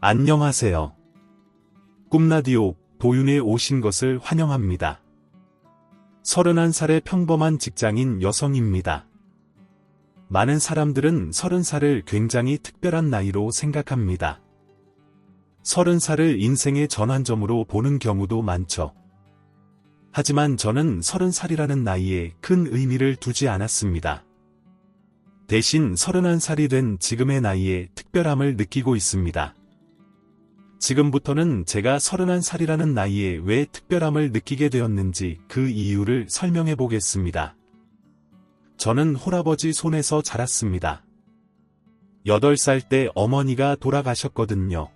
안녕하세요. 꿈라디오 도윤에 오신 것을 환영합니다. 31살의 평범한 직장인 여성입니다. 많은 사람들은 30살을 굉장히 특별한 나이로 생각합니다. 30살을 인생의 전환점으로 보는 경우도 많죠. 하지만 저는 30살이라는 나이에 큰 의미를 두지 않았습니다. 대신 31살이 된 지금의 나이에 특별함을 느끼고 있습니다. 지금부터는 제가 31살이라는 나이에 왜 특별함을 느끼게 되었는지 그 이유를 설명해 보겠습니다. 저는 홀아버지 손에서 자랐습니다. 8살 때 어머니가 돌아가셨거든요.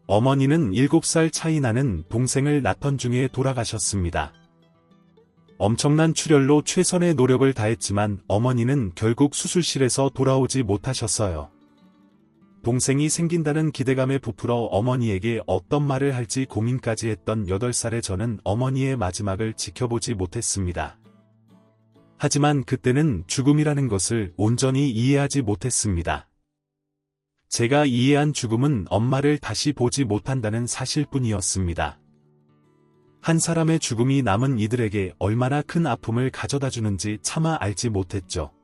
어머니는 7살 차이 나는 동생을 낳던 중에 돌아가셨습니다. 엄청난 출혈로 최선의 노력을 다했지만 어머니는 결국 수술실에서 돌아오지 못하셨어요. 동생이 생긴다는 기대감에 부풀어 어머니에게 어떤 말을 할지 고민까지 했던 8살의 저는 어머니의 마지막을 지켜보지 못했습니다. 하지만 그때는 죽음이라는 것을 온전히 이해하지 못했습니다. 제가 이해한 죽음은 엄마를 다시 보지 못한다는 사실뿐이었습니다. 한 사람의 죽음이 남은 이들에게 얼마나 큰 아픔을 가져다 주는지 차마 알지 못했죠.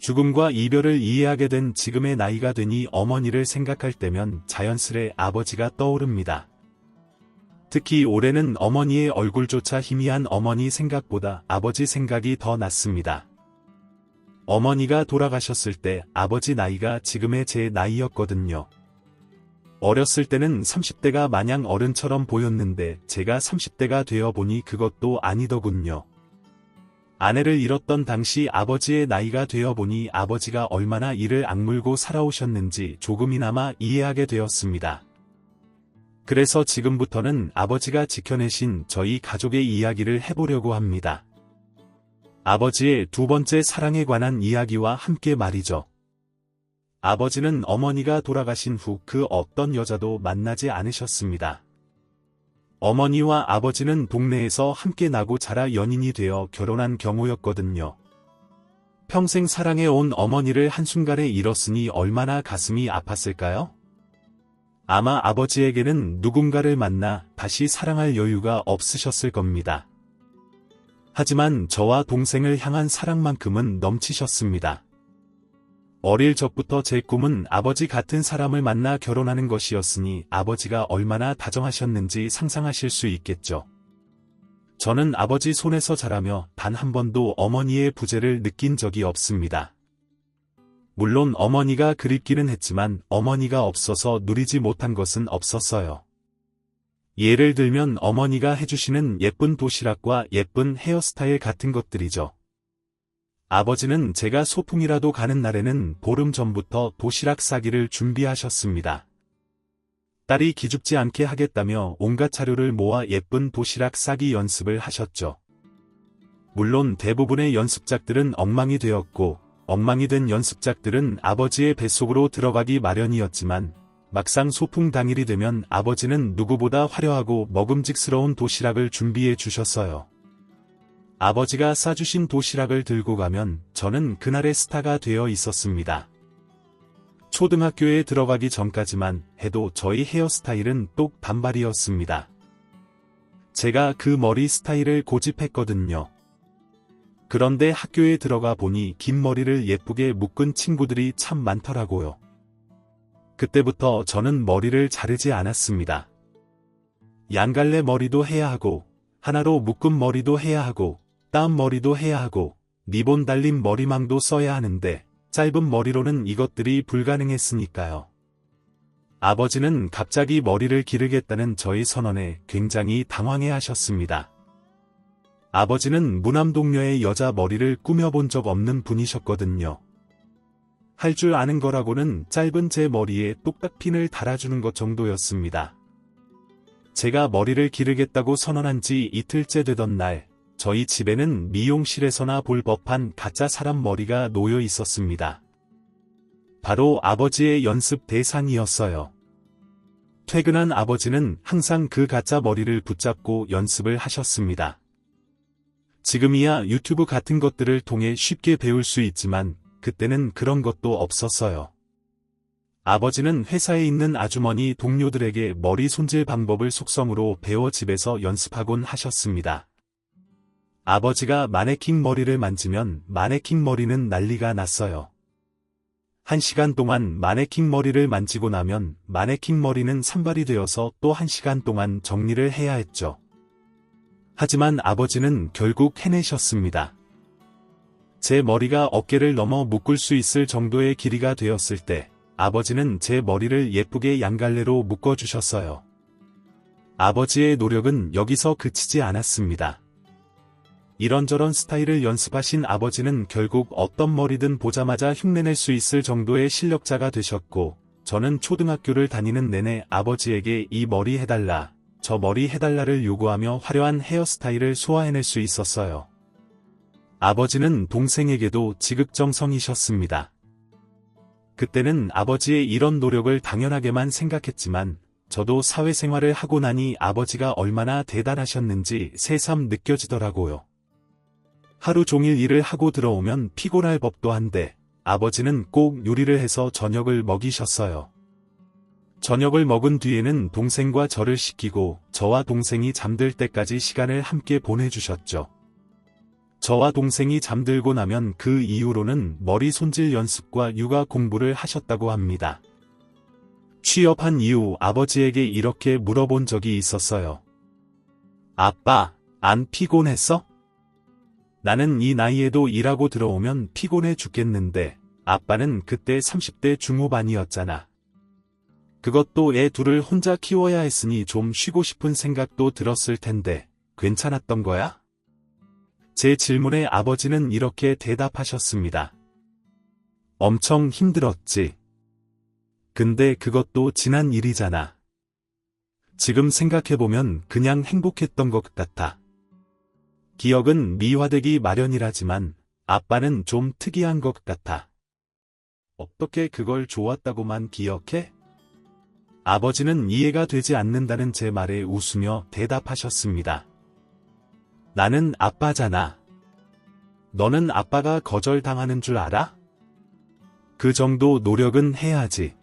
죽음과 이별을 이해하게 된 지금의 나이가 되니 어머니를 생각할 때면 자연스레 아버지가 떠오릅니다. 특히 올해는 어머니의 얼굴조차 희미한 어머니 생각보다 아버지 생각이 더 났습니다. 어머니가 돌아가셨을 때 아버지 나이가 지금의 제 나이였거든요. 어렸을 때는 30대가 마냥 어른처럼 보였는데 제가 30대가 되어 보니 그것도 아니더군요. 아내를 잃었던 당시 아버지의 나이가 되어 보니 아버지가 얼마나 이를 악물고 살아오셨는지 조금이나마 이해하게 되었습니다. 그래서 지금부터는 아버지가 지켜내신 저희 가족의 이야기를 해보려고 합니다. 아버지의 두 번째 사랑에 관한 이야기와 함께 말이죠. 아버지는 어머니가 돌아가신 후 그 어떤 여자도 만나지 않으셨습니다. 어머니와 아버지는 동네에서 함께 나고 자라 연인이 되어 결혼한 경우였거든요. 평생 사랑해온 어머니를 한순간에 잃었으니 얼마나 가슴이 아팠을까요? 아마 아버지에게는 누군가를 만나 다시 사랑할 여유가 없으셨을 겁니다. 하지만 저와 동생을 향한 사랑만큼은 넘치셨습니다. 어릴 적부터 제 꿈은 아버지 같은 사람을 만나 결혼하는 것이었으니 아버지가 얼마나 다정하셨는지 상상하실 수 있겠죠. 저는 아버지 손에서 자라며 단 한 번도 어머니의 부재를 느낀 적이 없습니다. 물론 어머니가 그립기는 했지만 어머니가 없어서 누리지 못한 것은 없었어요. 예를 들면 어머니가 해주시는 예쁜 도시락과 예쁜 헤어스타일 같은 것들이죠. 아버지는 제가 소풍이라도 가는 날에는 보름 전부터 도시락 싸기를 준비하셨습니다. 딸이 기죽지 않게 하겠다며 온갖 자료를 모아 예쁜 도시락 싸기 연습을 하셨죠. 물론 대부분의 연습작들은 엉망이 되었고, 엉망이 된 연습작들은 아버지의 뱃속으로 들어가기 마련이었지만, 막상 소풍 당일이 되면 아버지는 누구보다 화려하고 먹음직스러운 도시락을 준비해 주셨어요. 아버지가 싸주신 도시락을 들고 가면 저는 그날의 스타가 되어 있었습니다. 초등학교에 들어가기 전까지만 해도 저희 헤어스타일은 똑 단발이었습니다. 제가 그 머리 스타일을 고집했거든요. 그런데 학교에 들어가 보니 긴 머리를 예쁘게 묶은 친구들이 참 많더라고요. 그때부터 저는 머리를 자르지 않았습니다. 양갈래 머리도 해야 하고, 하나로 묶은 머리도 해야 하고, 따은 머리도 해야 하고, 리본 달린 머리망도 써야 하는데, 짧은 머리로는 이것들이 불가능했으니까요. 아버지는 갑자기 머리를 기르겠다는 저의 선언에 굉장히 당황해 하셨습니다. 아버지는 무남동녀의 여자 머리를 꾸며본 적 없는 분이셨거든요. 할 줄 아는 거라고는 짧은 제 머리에 똑딱 핀을 달아주는 것 정도였습니다. 제가 머리를 기르겠다고 선언한 지 이틀째 되던 날, 저희 집에는 미용실에서나 볼 법한 가짜 사람 머리가 놓여 있었습니다. 바로 아버지의 연습 대상이었어요. 퇴근한 아버지는 항상 그 가짜 머리를 붙잡고 연습을 하셨습니다. 지금이야 유튜브 같은 것들을 통해 쉽게 배울 수 있지만 그때는 그런 것도 없었어요. 아버지는 회사에 있는 아주머니 동료들에게 머리 손질 방법을 속성으로 배워 집에서 연습하곤 하셨습니다. 아버지가 마네킹 머리를 만지면 마네킹 머리는 난리가 났어요. 1시간 동안 마네킹 머리를 만지고 나면 마네킹 머리는 산발이 되어서 또 1시간 동안 정리를 해야 했죠. 하지만 아버지는 결국 해내셨습니다. 제 머리가 어깨를 넘어 묶을 수 있을 정도의 길이가 되었을 때 아버지는 제 머리를 예쁘게 양갈래로 묶어주셨어요. 아버지의 노력은 여기서 그치지 않았습니다. 이런저런 스타일을 연습하신 아버지는 결국 어떤 머리든 보자마자 흉내낼 수 있을 정도의 실력자가 되셨고, 저는 초등학교를 다니는 내내 아버지에게 이 머리 해달라, 저 머리 해달라를 요구하며 화려한 헤어스타일을 소화해낼 수 있었어요. 아버지는 동생에게도 지극정성이셨습니다. 그때는 아버지의 이런 노력을 당연하게만 생각했지만 저도 사회생활을 하고 나니 아버지가 얼마나 대단하셨는지 새삼 느껴지더라고요. 하루 종일 일을 하고 들어오면 피곤할 법도 한데 아버지는 꼭 요리를 해서 저녁을 먹이셨어요. 저녁을 먹은 뒤에는 동생과 저를 씻기고 저와 동생이 잠들 때까지 시간을 함께 보내주셨죠. 저와 동생이 잠들고 나면 그 이후로는 머리 손질 연습과 육아 공부를 하셨다고 합니다. 취업한 이후 아버지에게 이렇게 물어본 적이 있었어요. 아빠, 안 피곤했어? 나는 이 나이에도 일하고 들어오면 피곤해 죽겠는데 아빠는 그때 30대 중후반이었잖아. 그것도 애 둘을 혼자 키워야 했으니 좀 쉬고 싶은 생각도 들었을 텐데 괜찮았던 거야? 제 질문에 아버지는 이렇게 대답하셨습니다. 엄청 힘들었지. 근데 그것도 지난 일이잖아. 지금 생각해보면 그냥 행복했던 것 같아. 기억은 미화되기 마련이라지만 아빠는 좀 특이한 것 같아. 어떻게 그걸 좋았다고만 기억해? 아버지는 이해가 되지 않는다는 제 말에 웃으며 대답하셨습니다. 나는 아빠잖아. 너는 아빠가 거절당하는 줄 알아? 그 정도 노력은 해야지.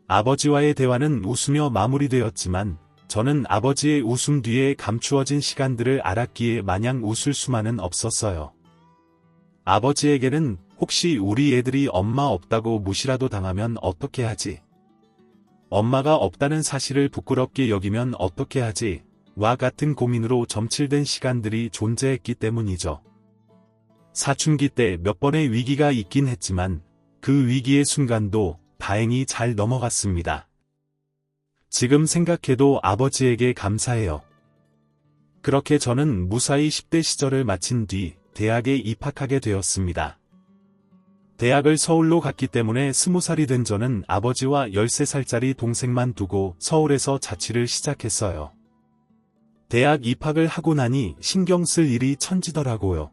아버지와의 대화는 웃으며 마무리되었지만 저는 아버지의 웃음 뒤에 감추어진 시간들을 알았기에 마냥 웃을 수만은 없었어요. 아버지에게는 혹시 우리 애들이 엄마 없다고 무시라도 당하면 어떻게 하지? 엄마가 없다는 사실을 부끄럽게 여기면 어떻게 하지? 와 같은 고민으로 점칠된 시간들이 존재했기 때문이죠. 사춘기 때 몇 번의 위기가 있긴 했지만 그 위기의 순간도 다행히 잘 넘어갔습니다. 지금 생각해도 아버지에게 감사해요. 그렇게 저는 무사히 10대 시절을 마친 뒤 대학에 입학하게 되었습니다. 대학을 서울로 갔기 때문에 20살이 된 저는 아버지와 13살짜리 동생만 두고 서울에서 자취를 시작했어요. 대학 입학을 하고 나니 신경 쓸 일이 천지더라고요.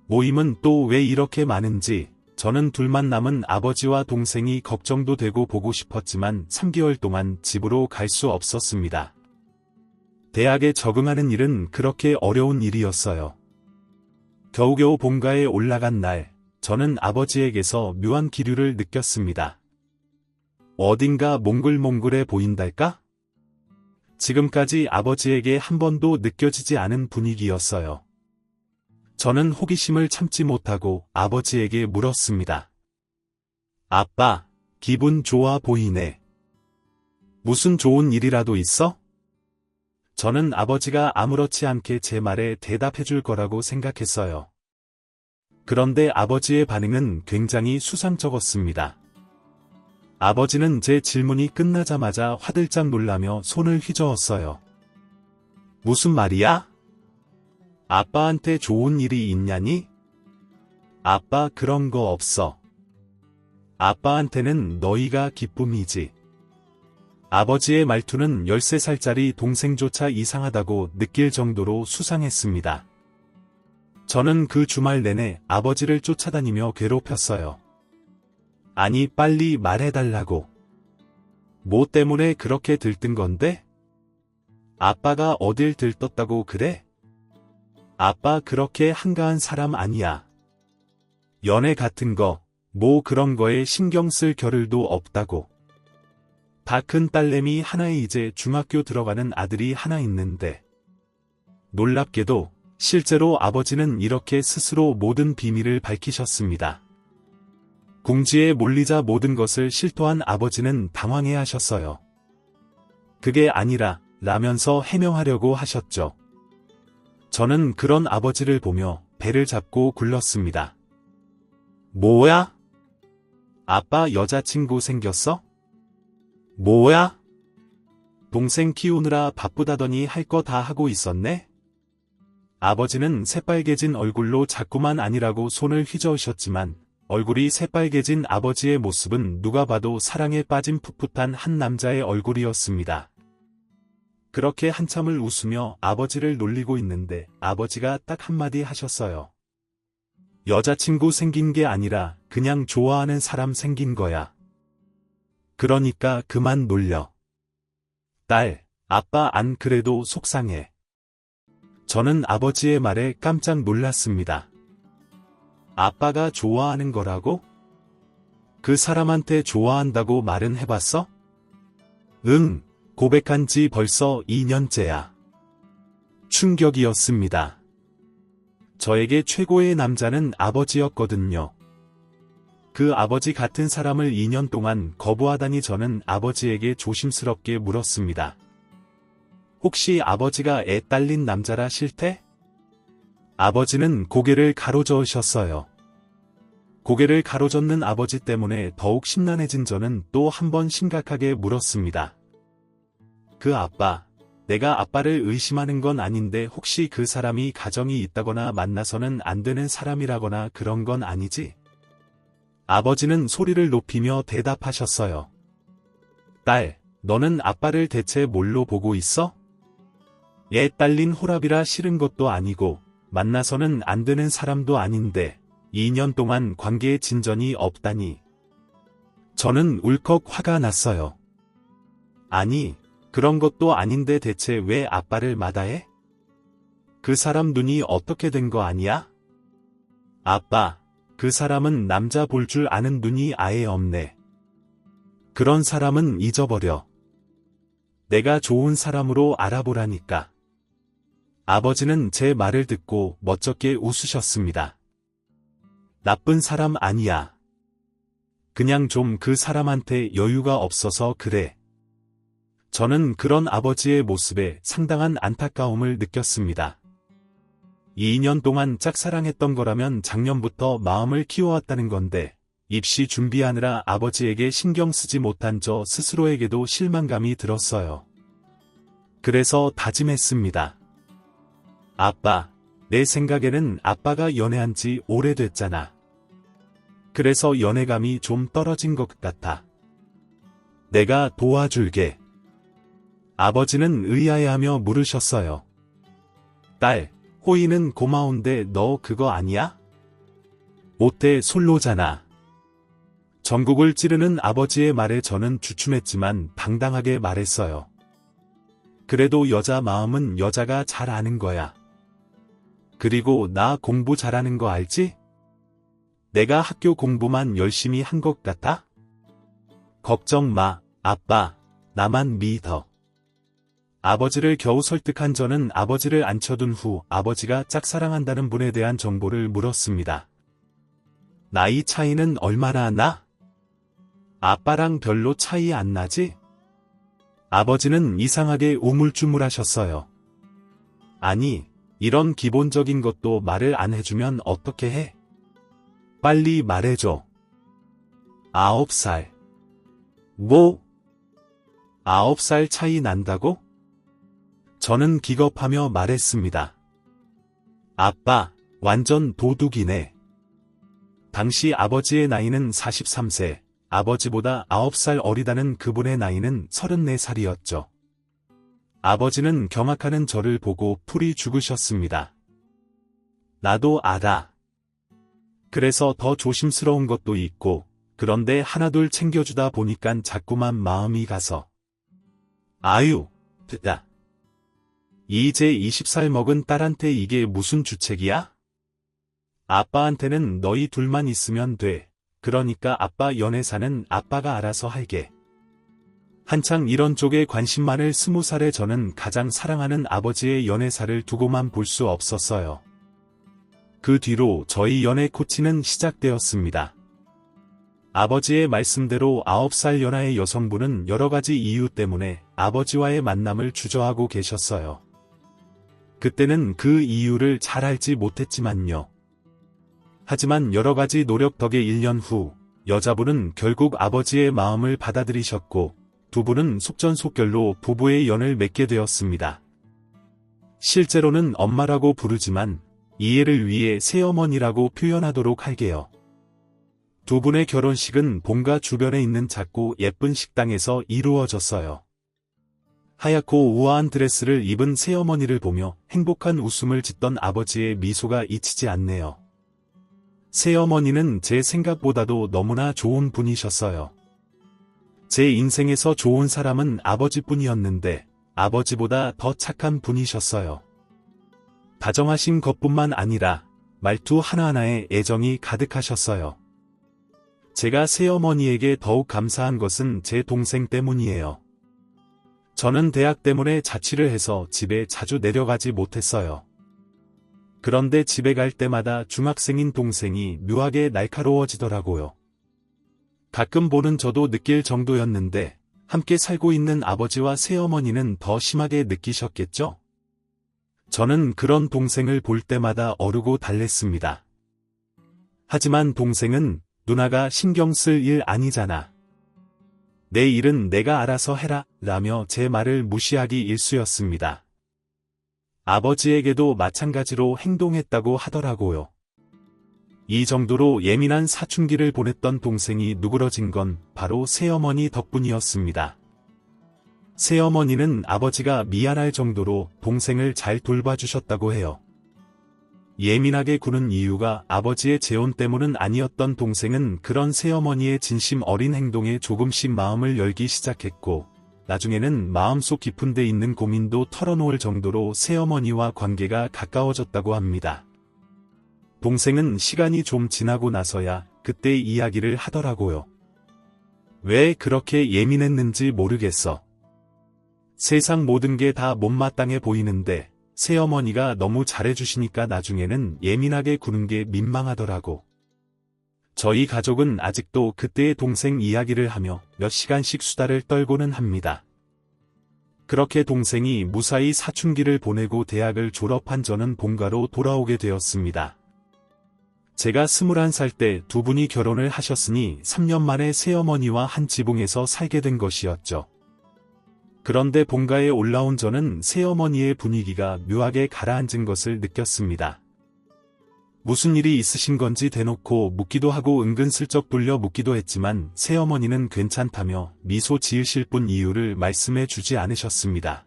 모임은 또 왜 이렇게 많은지 저는 둘만 남은 아버지와 동생이 걱정도 되고 보고 싶었지만 3개월 동안 집으로 갈 수 없었습니다. 대학에 적응하는 일은 그렇게 어려운 일이었어요. 겨우겨우 본가에 올라간 날, 저는 아버지에게서 묘한 기류를 느꼈습니다. 어딘가 몽글몽글해 보인달까? 지금까지 아버지에게 한 번도 느껴지지 않은 분위기였어요. 저는 호기심을 참지 못하고 아버지에게 물었습니다. 아빠, 기분 좋아 보이네. 무슨 좋은 일이라도 있어? 저는 아버지가 아무렇지 않게 제 말에 대답해 줄 거라고 생각했어요. 그런데 아버지의 반응은 굉장히 수상쩍었습니다. 아버지는 제 질문이 끝나자마자 화들짝 놀라며 손을 휘저었어요. 무슨 말이야? 아빠한테 좋은 일이 있냐니? 아빠 그런 거 없어. 아빠한테는 너희가 기쁨이지. 아버지의 말투는 13살짜리 동생조차 이상하다고 느낄 정도로 수상했습니다. 저는 그 주말 내내 아버지를 쫓아다니며 괴롭혔어요. 아니 빨리 말해달라고. 뭐 때문에 그렇게 들뜬 건데? 아빠가 어딜 들떴다고 그래? 아빠 그렇게 한가한 사람 아니야. 연애 같은 거 뭐 그런 거에 신경 쓸 겨를도 없다고. 다 큰 딸내미 하나에 이제 중학교 들어가는 아들이 하나 있는데. 놀랍게도 실제로 아버지는 이렇게 스스로 모든 비밀을 밝히셨습니다. 궁지에 몰리자 모든 것을 실토한 아버지는 당황해하셨어요. 그게 아니라 라면서 해명하려고 하셨죠. 저는 그런 아버지를 보며 배를 잡고 굴렀습니다. 뭐야? 아빠 여자친구 생겼어? 뭐야? 동생 키우느라 바쁘다더니 할 거 다 하고 있었네? 아버지는 새빨개진 얼굴로 자꾸만 아니라고 손을 휘저으셨지만 얼굴이 새빨개진 아버지의 모습은 누가 봐도 사랑에 빠진 풋풋한 한 남자의 얼굴이었습니다. 그렇게 한참을 웃으며 아버지를 놀리고 있는데 아버지가 딱 한마디 하셨어요. 여자친구 생긴 게 아니라 그냥 좋아하는 사람 생긴 거야. 그러니까 그만 놀려. 딸, 아빠 안 그래도 속상해. 저는 아버지의 말에 깜짝 놀랐습니다. 아빠가 좋아하는 거라고? 그 사람한테 좋아한다고 말은 해봤어? 응, 고백한 지 벌써 2년째야. 충격이었습니다. 저에게 최고의 남자는 아버지였거든요. 그 아버지 같은 사람을 2년 동안 거부하다니 저는 아버지에게 조심스럽게 물었습니다. 혹시 아버지가 애 딸린 남자라 싫대? 아버지는 고개를 가로저으셨어요. 고개를 가로젓는 아버지 때문에 더욱 심란해진 저는 또 한 번 심각하게 물었습니다. 그 아빠, 내가 아빠를 의심하는 건 아닌데 혹시 그 사람이 가정이 있다거나 만나서는 안 되는 사람이라거나 그런 건 아니지? 아버지는 소리를 높이며 대답하셨어요. 딸, 너는 아빠를 대체 뭘로 보고 있어? 애 딸린 호랍이라 싫은 것도 아니고 만나서는 안 되는 사람도 아닌데 2년 동안 관계에 진전이 없다니. 저는 울컥 화가 났어요. 아니, 그런 것도 아닌데 대체 왜 아빠를 마다해? 그 사람 눈이 어떻게 된 거 아니야? 아빠, 그 사람은 남자 볼 줄 아는 눈이 아예 없네. 그런 사람은 잊어버려. 내가 좋은 사람으로 알아보라니까. 아버지는 제 말을 듣고 멋쩍게 웃으셨습니다. 나쁜 사람 아니야. 그냥 좀 그 사람한테 여유가 없어서 그래. 저는 그런 아버지의 모습에 상당한 안타까움을 느꼈습니다. 2년 동안 짝사랑했던 거라면 작년부터 마음을 키워왔다는 건데 입시 준비하느라 아버지에게 신경 쓰지 못한 저 스스로에게도 실망감이 들었어요. 그래서 다짐했습니다. 아빠, 내 생각에는 아빠가 연애한 지 오래됐잖아. 그래서 연애감이 좀 떨어진 것 같아. 내가 도와줄게. 아버지는 의아해하며 물으셨어요. 딸, 호의는 고마운데 너 그거 아니야? 모태 솔로잖아. 전국을 찌르는 아버지의 말에 저는 주춤했지만 당당하게 말했어요. 그래도 여자 마음은 여자가 잘 아는 거야. 그리고 나 공부 잘하는 거 알지? 내가 학교 공부만 열심히 한 것 같아? 걱정 마, 아빠. 나만 믿어. 아버지를 겨우 설득한 저는 아버지를 앉혀둔 후 아버지가 짝사랑한다는 분에 대한 정보를 물었습니다. 나이 차이는 얼마나 나? 아빠랑 별로 차이 안 나지? 아버지는 이상하게 우물쭈물하셨어요. 아니, 이런 기본적인 것도 말을 안 해주면 어떻게 해? 빨리 말해줘. 9살. 뭐? 9살 차이 난다고? 저는 기겁하며 말했습니다. 아빠, 완전 도둑이네. 당시 아버지의 나이는 43세, 아버지보다 9살 어리다는 그분의 나이는 34살이었죠. 아버지는 경악하는 저를 보고 풀이 죽으셨습니다. 나도 알아. 그래서 더 조심스러운 것도 있고, 그런데 하나둘 챙겨주다 보니깐 자꾸만 마음이 가서. 아유, 됐다. 이제 20살 먹은 딸한테 이게 무슨 주책이야? 아빠한테는 너희 둘만 있으면 돼. 그러니까 아빠 연애사는 아빠가 알아서 할게. 한창 이런 쪽에 관심 많을 20살의 저는 가장 사랑하는 아버지의 연애사를 두고만 볼 수 없었어요. 그 뒤로 저희 연애 코치는 시작되었습니다. 아버지의 말씀대로 9살 연하의 여성분은 여러가지 이유 때문에 아버지와의 만남을 주저하고 계셨어요. 그때는 그 이유를 잘 알지 못했지만요. 하지만 여러가지 노력 덕에 1년 후 여자분은 결국 아버지의 마음을 받아들이셨고 두 분은 속전속결로 부부의 연을 맺게 되었습니다. 실제로는 엄마라고 부르지만 이해를 위해 새어머니라고 표현하도록 할게요. 두 분의 결혼식은 본가 주변에 있는 작고 예쁜 식당에서 이루어졌어요. 하얗고 우아한 드레스를 입은 새어머니를 보며 행복한 웃음을 짓던 아버지의 미소가 잊히지 않네요. 새어머니는 제 생각보다도 너무나 좋은 분이셨어요. 제 인생에서 좋은 사람은 아버지뿐이었는데 아버지보다 더 착한 분이셨어요. 다정하신 것뿐만 아니라 말투 하나하나에 애정이 가득하셨어요. 제가 새어머니에게 더욱 감사한 것은 제 동생 때문이에요. 저는 대학 때문에 자취를 해서 집에 자주 내려가지 못했어요. 그런데 집에 갈 때마다 중학생인 동생이 묘하게 날카로워지더라고요. 가끔 보는 저도 느낄 정도였는데 함께 살고 있는 아버지와 새어머니는 더 심하게 느끼셨겠죠? 저는 그런 동생을 볼 때마다 어르고 달랬습니다. 하지만 동생은 누나가 신경 쓸 일 아니잖아. 내 일은 내가 알아서 해라 라며 제 말을 무시하기 일쑤였습니다. 아버지에게도 마찬가지로 행동했다고 하더라고요. 이 정도로 예민한 사춘기를 보냈던 동생이 누그러진 건 바로 새어머니 덕분이었습니다. 새어머니는 아버지가 미안할 정도로 동생을 잘 돌봐주셨다고 해요. 예민하게 구는 이유가 아버지의 재혼 때문은 아니었던 동생은 그런 새어머니의 진심 어린 행동에 조금씩 마음을 열기 시작했고, 나중에는 마음속 깊은 데 있는 고민도 털어놓을 정도로 새어머니와 관계가 가까워졌다고 합니다. 동생은 시간이 좀 지나고 나서야 그때 이야기를 하더라고요. 왜 그렇게 예민했는지 모르겠어. 세상 모든 게 다 못마땅해 보이는데 새어머니가 너무 잘해주시니까 나중에는 예민하게 구는 게 민망하더라고. 저희 가족은 아직도 그때의 동생 이야기를 하며 몇 시간씩 수다를 떨고는 합니다. 그렇게 동생이 무사히 사춘기를 보내고 대학을 졸업한 저는 본가로 돌아오게 되었습니다. 제가 21살 때 두 분이 결혼을 하셨으니 3년 만에 새어머니와 한 지붕에서 살게 된 것이었죠. 그런데 본가에 올라온 저는 새어머니의 분위기가 묘하게 가라앉은 것을 느꼈습니다. 무슨 일이 있으신 건지 대놓고 묻기도 하고 은근슬쩍 돌려 묻기도 했지만 새어머니는 괜찮다며 미소 지으실 뿐 이유를 말씀해 주지 않으셨습니다.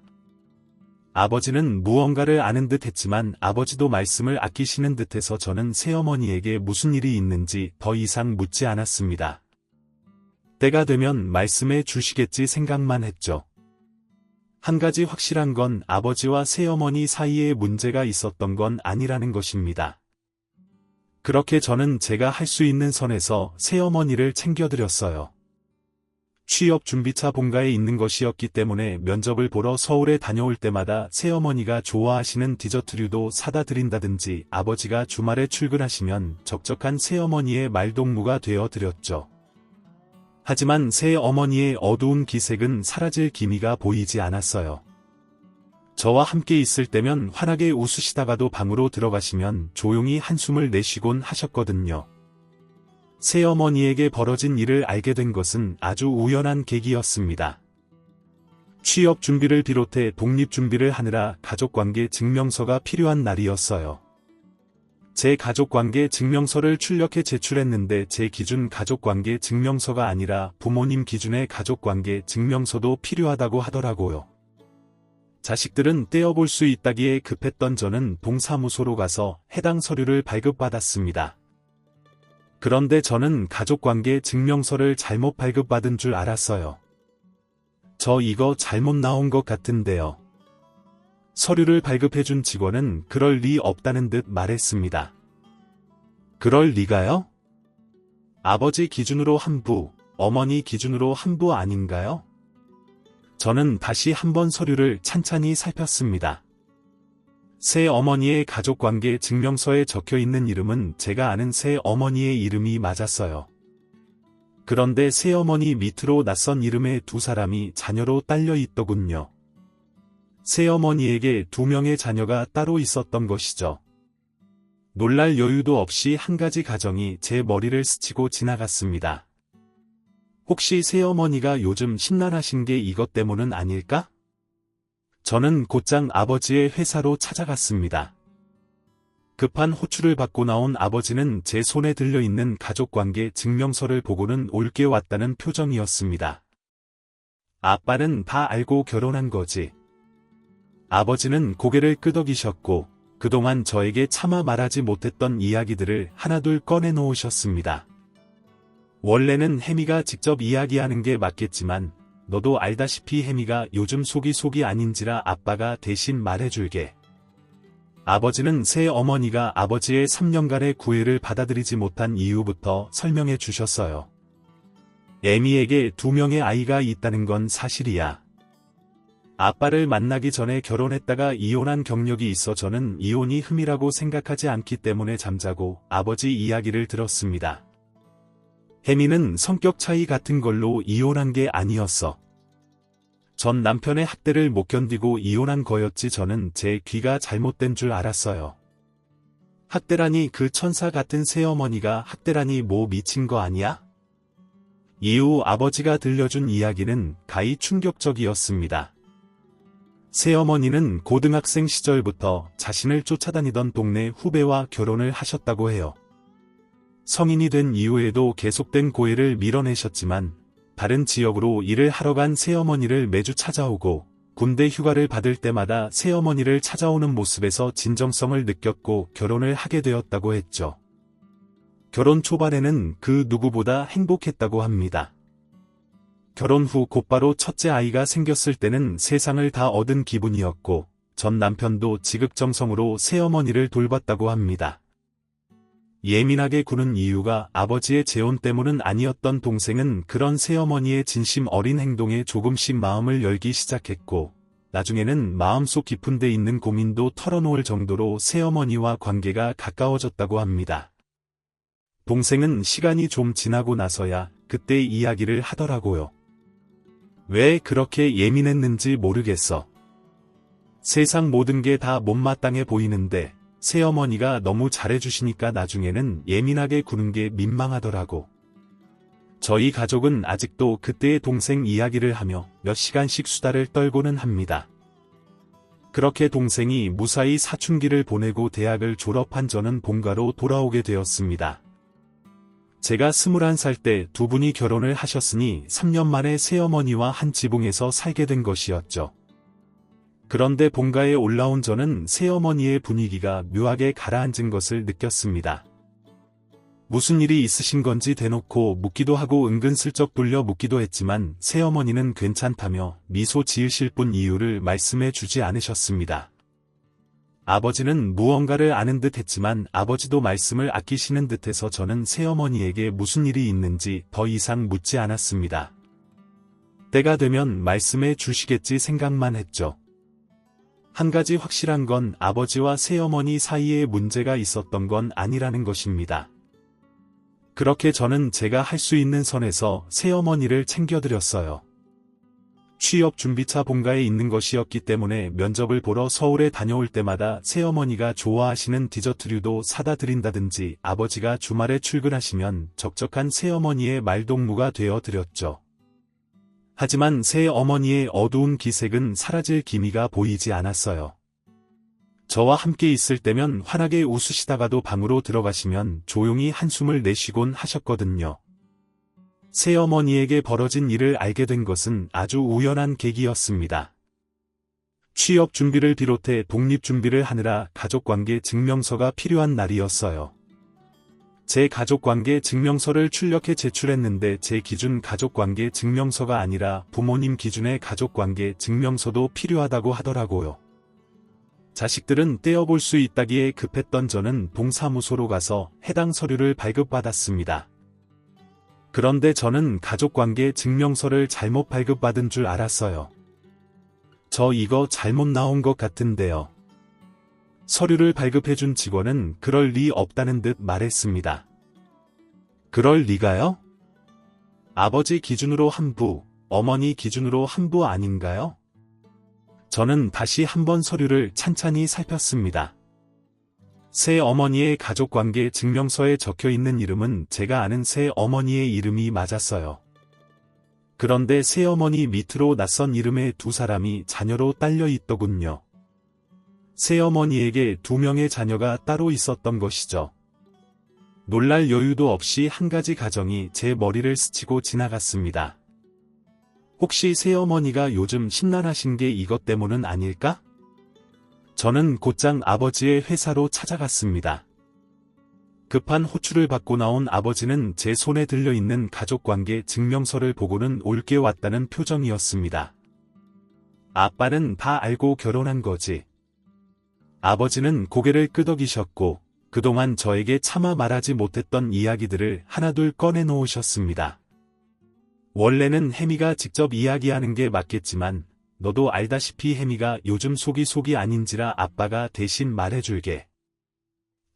아버지는 무언가를 아는 듯 했지만 아버지도 말씀을 아끼시는 듯해서 저는 새어머니에게 무슨 일이 있는지 더 이상 묻지 않았습니다. 때가 되면 말씀해 주시겠지 생각만 했죠. 한 가지 확실한 건 아버지와 새어머니 사이에 문제가 있었던 건 아니라는 것입니다. 그렇게 저는 제가 할 수 있는 선에서 새어머니를 챙겨드렸어요. 취업 준비차 본가에 있는 것이었기 때문에 면접을 보러 서울에 다녀올 때마다 새어머니가 좋아하시는 디저트류도 사다 드린다든지 아버지가 주말에 출근하시면 적적한 새어머니의 말동무가 되어 드렸죠. 하지만 새어머니의 어두운 기색은 사라질 기미가 보이지 않았어요. 저와 함께 있을 때면 환하게 웃으시다가도 방으로 들어가시면 조용히 한숨을 내쉬곤 하셨거든요. 새어머니에게 벌어진 일을 알게 된 것은 아주 우연한 계기였습니다. 취업 준비를 비롯해 독립 준비를 하느라 가족관계 증명서가 필요한 날이었어요. 제 가족관계 증명서를 출력해 제출했는데 제 기준 가족관계 증명서가 아니라 부모님 기준의 가족관계 증명서도 필요하다고 하더라고요. 자식들은 떼어볼 수 있다기에 급했던 저는 동사무소로 가서 해당 서류를 발급받았습니다. 그런데 저는 가족관계 증명서를 잘못 발급받은 줄 알았어요. 저 이거 잘못 나온 것 같은데요. 서류를 발급해준 직원은 그럴 리 없다는 듯 말했습니다. 그럴 리가요? 아버지 기준으로 한부, 어머니 기준으로 한부 아닌가요? 저는 다시 한번 서류를 찬찬히 살폈습니다. 새 어머니의 가족관계 증명서에 적혀있는 이름은 제가 아는 새 어머니의 이름이 맞았어요. 그런데 새 어머니 밑으로 낯선 이름의 두 사람이 자녀로 딸려 있더군요. 새 어머니에게 2명의 자녀가 따로 있었던 것이죠. 놀랄 여유도 없이 한 가지 가정이 제 머리를 스치고 지나갔습니다. 혹시 새어머니가 요즘 심란하신 게 이것 때문은 아닐까? 저는 곧장 아버지의 회사로 찾아갔습니다. 급한 호출을 받고 나온 아버지는 제 손에 들려있는 가족관계 증명서를 보고는 올게 왔다는 표정이었습니다. 아빠는 다 알고 결혼한 거지. 아버지는 고개를 끄덕이셨고 그동안 저에게 차마 말하지 못했던 이야기들을 하나둘 꺼내놓으셨습니다. 원래는 혜미가 직접 이야기하는 게 맞겠지만 너도 알다시피 혜미가 요즘 속이 아닌지라 아빠가 대신 말해줄게. 아버지는 새 어머니가 아버지의 3년간의 구애를 받아들이지 못한 이유부터 설명해 주셨어요. 애미에게 2명의 아이가 있다는 건 사실이야. 아빠를 만나기 전에 결혼했다가 이혼한 경력이 있어 저는 이혼이 흠이라고 생각하지 않기 때문에 잠자고 아버지 이야기를 들었습니다. 혜미는 성격 차이 같은 걸로 이혼한 게 아니었어. 전 남편의 학대를 못 견디고 이혼한 거였지. 저는 제 귀가 잘못된 줄 알았어요. 학대라니, 그 천사 같은 새어머니가 학대라니, 뭐 미친 거 아니야? 이후 아버지가 들려준 이야기는 가히 충격적이었습니다. 새어머니는 고등학생 시절부터 자신을 쫓아다니던 동네 후배와 결혼을 하셨다고 해요. 성인이 된 이후에도 계속된 고해를 밀어내셨지만 다른 지역으로 일을 하러 간 새어머니를 매주 찾아오고 군대 휴가를 받을 때마다 새어머니를 찾아오는 모습에서 진정성을 느꼈고 결혼을 하게 되었다고 했죠. 결혼 초반에는 그 누구보다 행복했다고 합니다. 결혼 후 곧바로 첫째 아이가 생겼을 때는 세상을 다 얻은 기분이었고 전 남편도 지극정성으로 새어머니를 돌봤다고 합니다. 예민하게 구는 이유가 아버지의 재혼 때문은 아니었던 동생은 그런 새어머니의 진심 어린 행동에 조금씩 마음을 열기 시작했고 나중에는 마음속 깊은 데 있는 고민도 털어놓을 정도로 새어머니와 관계가 가까워졌다고 합니다. 동생은 시간이 좀 지나고 나서야 그때 이야기를 하더라고요. 왜 그렇게 예민했는지 모르겠어. 세상 모든 게 다 못마땅해 보이는데 새어머니가 너무 잘해주시니까 나중에는 예민하게 구는 게 민망하더라고. 저희 가족은 아직도 그때의 동생 이야기를 하며 몇 시간씩 수다를 떨고는 합니다. 그렇게 동생이 무사히 사춘기를 보내고 대학을 졸업한 저는 본가로 돌아오게 되었습니다. 제가 21살 때 두 분이 결혼을 하셨으니 3년 만에 새어머니와 한 지붕에서 살게 된 것이었죠. 그런데 본가에 올라온 저는 새어머니의 분위기가 묘하게 가라앉은 것을 느꼈습니다. 무슨 일이 있으신 건지 대놓고 묻기도 하고 은근슬쩍 돌려 묻기도 했지만 새어머니는 괜찮다며 미소 지으실 뿐 이유를 말씀해 주지 않으셨습니다. 아버지는 무언가를 아는 듯 했지만 아버지도 말씀을 아끼시는 듯해서 저는 새어머니에게 무슨 일이 있는지 더 이상 묻지 않았습니다. 때가 되면 말씀해 주시겠지 생각만 했죠. 한 가지 확실한 건 아버지와 새어머니 사이에 문제가 있었던 건 아니라는 것입니다. 그렇게 저는 제가 할 수 있는 선에서 새어머니를 챙겨드렸어요. 취업 준비차 본가에 있는 것이었기 때문에 면접을 보러 서울에 다녀올 때마다 새어머니가 좋아하시는 디저트류도 사다 드린다든지 아버지가 주말에 출근하시면 적적한 새어머니의 말동무가 되어 드렸죠. 하지만 새어머니의 어두운 기색은 사라질 기미가 보이지 않았어요. 저와 함께 있을 때면 환하게 웃으시다가도 방으로 들어가시면 조용히 한숨을 내쉬곤 하셨거든요. 새어머니에게 벌어진 일을 알게 된 것은 아주 우연한 계기였습니다. 취업 준비를 비롯해 독립 준비를 하느라 가족관계 증명서가 필요한 날이었어요. 제 가족관계 증명서를 출력해 제출했는데 제 기준 가족관계 증명서가 아니라 부모님 기준의 가족관계 증명서도 필요하다고 하더라고요. 자식들은 떼어볼 수 있다기에 급했던 저는 동사무소로 가서 해당 서류를 발급받았습니다. 그런데 저는 가족관계 증명서를 잘못 발급받은 줄 알았어요. 저 이거 잘못 나온 것 같은데요. 서류를 발급해준 직원은 그럴 리 없다는 듯 말했습니다. 그럴 리가요? 아버지 기준으로 한 부, 어머니 기준으로 한 부 아닌가요? 저는 다시 한번 서류를 찬찬히 살폈습니다. 새 어머니의 가족관계 증명서에 적혀있는 이름은 제가 아는 새 어머니의 이름이 맞았어요. 그런데 새 어머니 밑으로 낯선 이름의 두 사람이 자녀로 딸려 있더군요. 새 어머니에게 2명의 자녀가 따로 있었던 것이죠. 놀랄 여유도 없이 한 가지 가정이 제 머리를 스치고 지나갔습니다. 혹시 새 어머니가 요즘 심란하신 게 이것 때문은 아닐까? 저는 곧장 아버지의 회사로 찾아갔습니다. 급한 호출을 받고 나온 아버지는 제 손에 들려있는 가족관계 증명서를 보고는 올게 왔다는 표정이었습니다. 아빠는 다 알고 결혼한 거지. 아버지는 고개를 끄덕이셨고 그동안 저에게 차마 말하지 못했던 이야기들을 하나둘 꺼내놓으셨습니다. 원래는 혜미가 직접 이야기하는 게 맞겠지만 너도 알다시피 혜미가 요즘 속이 아닌지라 아빠가 대신 말해줄게.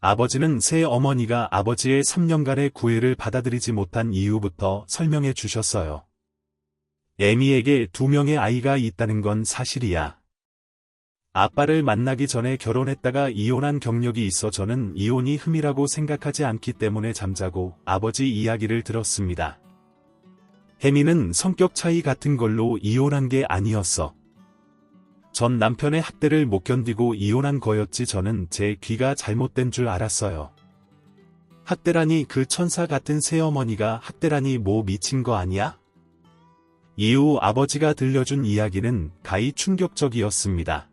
아버지는 새 어머니가 아버지의 3년간의 구애를 받아들이지 못한 이유부터 설명해 주셨어요. 애미에게 2명의 아이가 있다는 건 사실이야. 아빠를 만나기 전에 결혼했다가 이혼한 경력이 있어 저는 이혼이 흠이라고 생각하지 않기 때문에 잠자고 아버지 이야기를 들었습니다. 혜미는 성격 차이 같은 걸로 이혼한 게 아니었어. 전 남편의 학대를 못 견디고 이혼한 거였지. 저는 제 귀가 잘못된 줄 알았어요. 학대라니, 그 천사 같은 새어머니가 학대라니, 뭐 미친 거 아니야? 이후 아버지가 들려준 이야기는 가히 충격적이었습니다.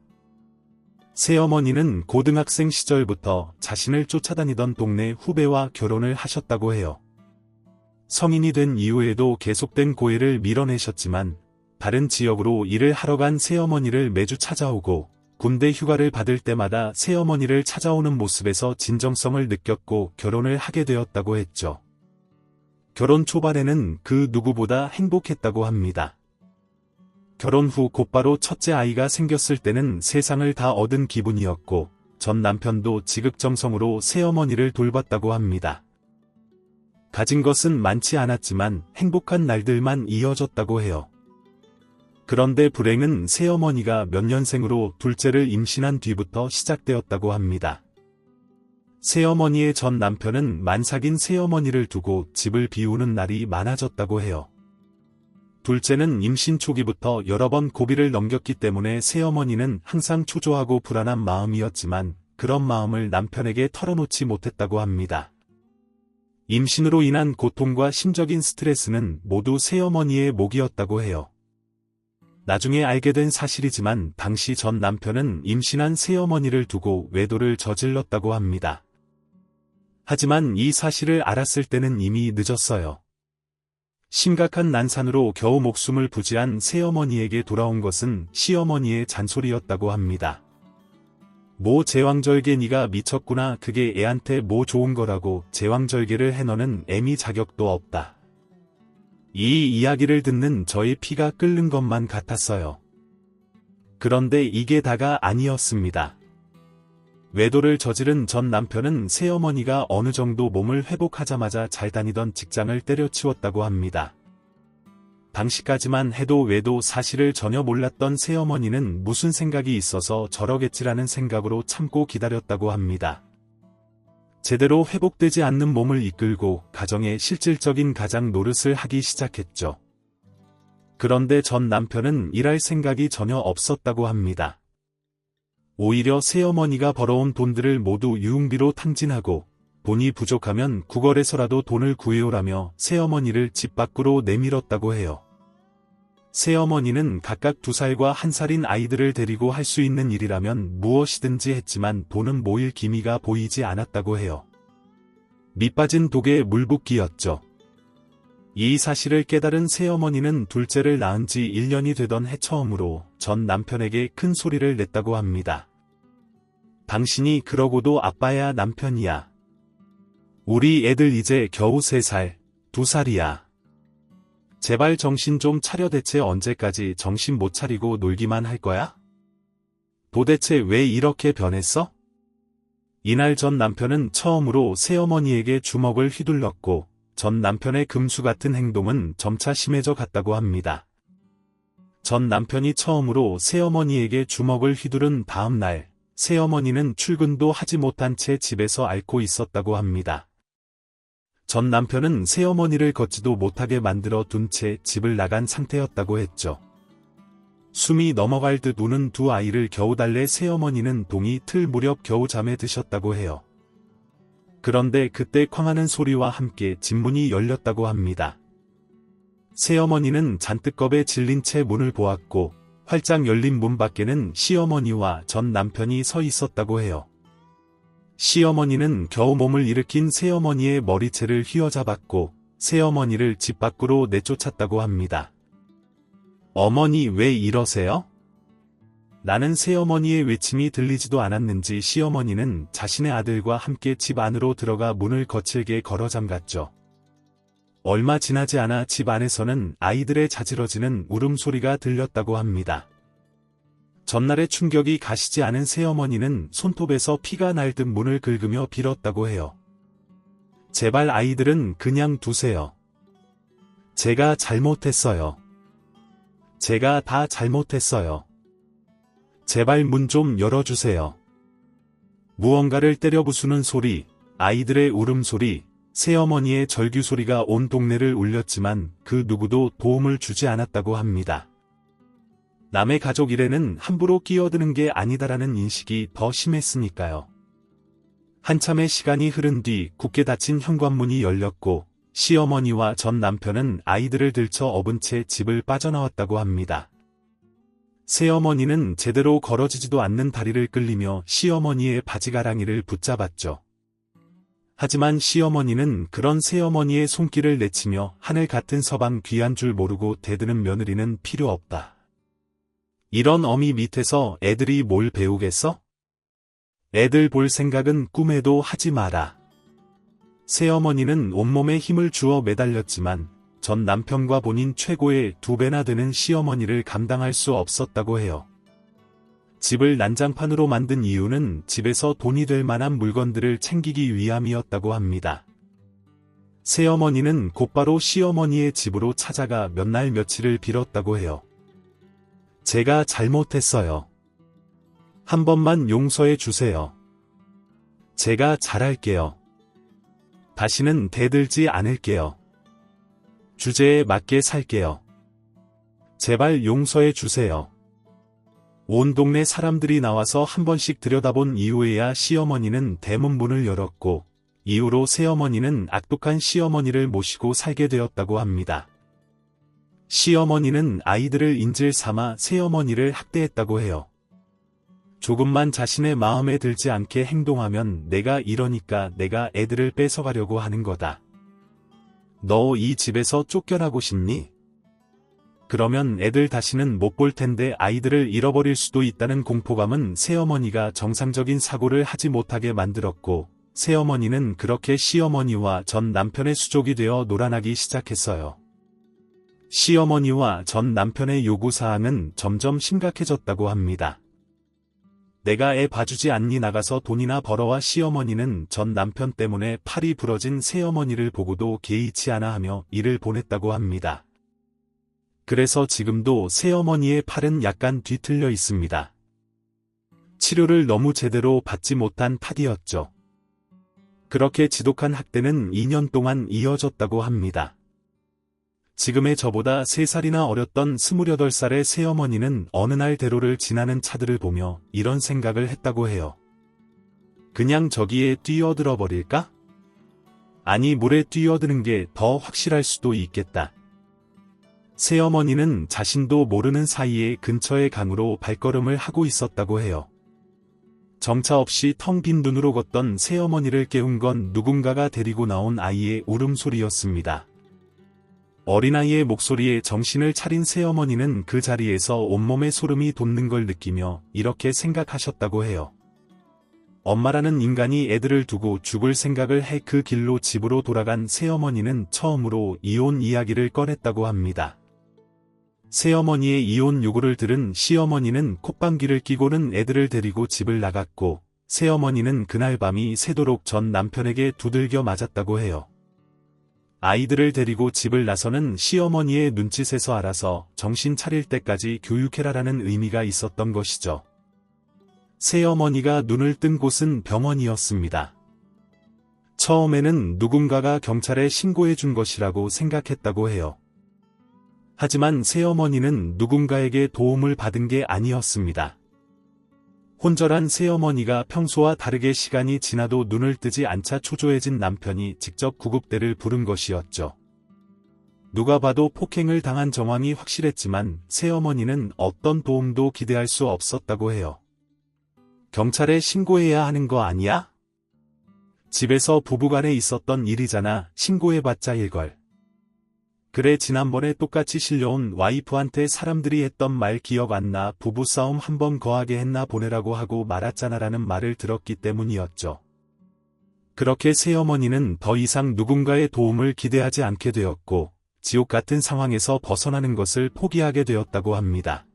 새어머니는 고등학생 시절부터 자신을 쫓아다니던 동네 후배와 결혼을 하셨다고 해요. 성인이 된 이후에도 계속된 고해를 밀어내셨지만 다른 지역으로 일을 하러 간 새어머니를 매주 찾아오고 군대 휴가를 받을 때마다 새어머니를 찾아오는 모습에서 진정성을 느꼈고 결혼을 하게 되었다고 했죠. 결혼 초반에는 그 누구보다 행복했다고 합니다. 결혼 후 곧바로 첫째 아이가 생겼을 때는 세상을 다 얻은 기분이었고 전 남편도 지극정성으로 새어머니를 돌봤다고 합니다. 가진 것은 많지 않았지만 행복한 날들만 이어졌다고 해요. 그런데 불행은 새어머니가 몇 년생으로 둘째를 임신한 뒤부터 시작되었다고 합니다. 새어머니의 전 남편은 만삭인 새어머니를 두고 집을 비우는 날이 많아졌다고 해요. 둘째는 임신 초기부터 여러 번 고비를 넘겼기 때문에 새어머니는 항상 초조하고 불안한 마음이었지만 그런 마음을 남편에게 털어놓지 못했다고 합니다. 임신으로 인한 고통과 심적인 스트레스는 모두 새어머니의 몫이었다고 해요. 나중에 알게 된 사실이지만 당시 전 남편은 임신한 새어머니를 두고 외도를 저질렀다고 합니다. 하지만 이 사실을 알았을 때는 이미 늦었어요. 심각한 난산으로 겨우 목숨을 부지한 새어머니에게 돌아온 것은 시어머니의 잔소리였다고 합니다. 뭐 제왕절개 니가 미쳤구나, 그게 애한테 뭐 좋은 거라고 제왕절개를 해, 너는 애미 자격도 없다. 이 이야기를 듣는 저의 피가 끓는 것만 같았어요. 그런데 이게 다가 아니었습니다. 외도를 저지른 전 남편은 새어머니가 어느 정도 몸을 회복하자마자 잘 다니던 직장을 때려치웠다고 합니다. 당시까지만 해도 외도 사실을 전혀 몰랐던 새어머니는 무슨 생각이 있어서 저러겠지라는 생각으로 참고 기다렸다고 합니다. 제대로 회복되지 않는 몸을 이끌고 가정의 실질적인 가장 노릇을 하기 시작했죠. 그런데 전 남편은 일할 생각이 전혀 없었다고 합니다. 오히려 새어머니가 벌어온 돈들을 모두 유흥비로 탕진하고 돈이 부족하면 구걸해서라도 돈을 구해오라며 새어머니를 집 밖으로 내밀었다고 해요. 새어머니는 각각 2살과 1살인 아이들을 데리고 할 수 있는 일이라면 무엇이든지 했지만 돈은 모일 기미가 보이지 않았다고 해요. 밑빠진 독에 물붓기였죠. 이 사실을 깨달은 새어머니는 둘째를 낳은 지 1년이 되던 해 처음으로 전 남편에게 큰 소리를 냈다고 합니다. 당신이 그러고도 아빠야, 남편이야. 우리 애들 이제 겨우 3살, 2살이야. 제발 정신 좀 차려. 대체 언제까지 정신 못 차리고 놀기만 할 거야? 도대체 왜 이렇게 변했어? 이날 전 남편은 처음으로 새어머니에게 주먹을 휘둘렀고 전 남편의 금수 같은 행동은 점차 심해져 갔다고 합니다. 전 남편이 처음으로 새어머니에게 주먹을 휘두른 다음 날, 새어머니는 출근도 하지 못한 채 집에서 앓고 있었다고 합니다. 전 남편은 새어머니를 걷지도 못하게 만들어 둔 채 집을 나간 상태였다고 했죠. 숨이 넘어갈 듯 우는 두 아이를 겨우 달래 새어머니는 동이 틀 무렵 겨우 잠에 드셨다고 해요. 그런데 그때 쾅하는 소리와 함께 집문이 열렸다고 합니다. 새어머니는 잔뜩 겁에 질린 채 문을 보았고 활짝 열린 문 밖에는 시어머니와 전 남편이 서 있었다고 해요. 시어머니는 겨우 몸을 일으킨 새어머니의 머리채를 휘어잡았고 새어머니를 집 밖으로 내쫓았다고 합니다. 어머니 왜 이러세요? 나는 새어머니의 외침이 들리지도 않았는지 시어머니는 자신의 아들과 함께 집 안으로 들어가 문을 거칠게 걸어 잠갔죠. 얼마 지나지 않아 집 안에서는 아이들의 자지러지는 울음소리가 들렸다고 합니다. 전날의 충격이 가시지 않은 새어머니는 손톱에서 피가 날 듯 문을 긁으며 빌었다고 해요. 제발 아이들은 그냥 두세요. 제가 잘못했어요. 제가 다 잘못했어요. 제발 문 좀 열어주세요. 무언가를 때려 부수는 소리, 아이들의 울음소리, 새어머니의 절규소리가 온 동네를 울렸지만 그 누구도 도움을 주지 않았다고 합니다. 남의 가족 일에는 함부로 끼어드는 게 아니다라는 인식이 더 심했으니까요. 한참의 시간이 흐른 뒤 굳게 닫힌 현관문이 열렸고 시어머니와 전 남편은 아이들을 들쳐 업은 채 집을 빠져나왔다고 합니다. 새어머니는 제대로 걸어지지도 않는 다리를 끌리며 시어머니의 바지가랑이를 붙잡았죠. 하지만 시어머니는 그런 새어머니의 손길을 내치며 하늘 같은 서방 귀한 줄 모르고 대드는 며느리는 필요 없다. 이런 어미 밑에서 애들이 뭘 배우겠어? 애들 볼 생각은 꿈에도 하지 마라. 새어머니는 온몸에 힘을 주어 매달렸지만 전 남편과 본인 최고의 2배나 되는 시어머니를 감당할 수 없었다고 해요. 집을 난장판으로 만든 이유는 집에서 돈이 될 만한 물건들을 챙기기 위함이었다고 합니다. 새어머니는 곧바로 시어머니의 집으로 찾아가 몇 날 며칠을 빌었다고 해요. 제가 잘못했어요. 한 번만 용서해 주세요. 제가 잘할게요. 다시는 대들지 않을게요. 주제에 맞게 살게요. 제발 용서해 주세요. 온 동네 사람들이 나와서 한 번씩 들여다본 이후에야 시어머니는 대문 문을 열었고 이후로 새어머니는 악독한 시어머니를 모시고 살게 되었다고 합니다. 시어머니는 아이들을 인질 삼아 새어머니를 학대했다고 해요. 조금만 자신의 마음에 들지 않게 행동하면 내가 이러니까 내가 애들을 뺏어가려고 하는 거다. 너 이 집에서 쫓겨나고 싶니? 그러면 애들 다시는 못 볼 텐데 아이들을 잃어버릴 수도 있다는 공포감은 새어머니가 정상적인 사고를 하지 못하게 만들었고 새어머니는 그렇게 시어머니와 전 남편의 수족이 되어 놀아나기 시작했어요. 시어머니와 전 남편의 요구사항은 점점 심각해졌다고 합니다. 내가 애 봐주지 않니 나가서 돈이나 벌어와. 시어머니는 전 남편 때문에 팔이 부러진 새어머니를 보고도 개의치 않아 하며 일을 보냈다고 합니다. 그래서 지금도 새어머니의 팔은 약간 뒤틀려 있습니다. 치료를 너무 제대로 받지 못한 탓이었죠. 그렇게 지독한 학대는 2년 동안 이어졌다고 합니다. 지금의 저보다 3살이나 어렸던 28살의 새어머니는 어느 날 대로를 지나는 차들을 보며 이런 생각을 했다고 해요. 그냥 저기에 뛰어들어 버릴까? 아니 물에 뛰어드는 게 더 확실할 수도 있겠다. 새어머니는 자신도 모르는 사이에 근처의 강으로 발걸음을 하고 있었다고 해요. 정차 없이 텅 빈 눈으로 걷던 새어머니를 깨운 건 누군가가 데리고 나온 아이의 울음소리였습니다. 어린아이의 목소리에 정신을 차린 새어머니는 그 자리에서 온몸에 소름이 돋는 걸 느끼며 이렇게 생각하셨다고 해요. 엄마라는 인간이 애들을 두고 죽을 생각을 해 그 길로 집으로 돌아간 새어머니는 처음으로 이혼 이야기를 꺼냈다고 합니다. 새어머니의 이혼 요구를 들은 시어머니는 콧방귀를 뀌고는 애들을 데리고 집을 나갔고, 새어머니는 그날 밤이 새도록 전 남편에게 두들겨 맞았다고 해요. 아이들을 데리고 집을 나서는 시어머니의 눈짓에서 알아서 정신 차릴 때까지 교육해라라는 의미가 있었던 것이죠. 새어머니가 눈을 뜬 곳은 병원이었습니다. 처음에는 누군가가 경찰에 신고해 준 것이라고 생각했다고 해요. 하지만 새어머니는 누군가에게 도움을 받은 게 아니었습니다. 혼절한 새어머니가 평소와 다르게 시간이 지나도 눈을 뜨지 않자 초조해진 남편이 직접 구급대를 부른 것이었죠. 누가 봐도 폭행을 당한 정황이 확실했지만 새어머니는 어떤 도움도 기대할 수 없었다고 해요. 경찰에 신고해야 하는 거 아니야? 집에서 부부간에 있었던 일이잖아. 신고해봤자 일걸. 그래, 지난번에 똑같이 실려온 와이프한테 사람들이 했던 말 기억 안 나? 부부싸움 한 번 거하게 했나 보내라고 하고 말았잖아라는 말을 들었기 때문이었죠. 그렇게 새어머니는 더 이상 누군가의 도움을 기대하지 않게 되었고, 지옥 같은 상황에서 벗어나는 것을 포기하게 되었다고 합니다.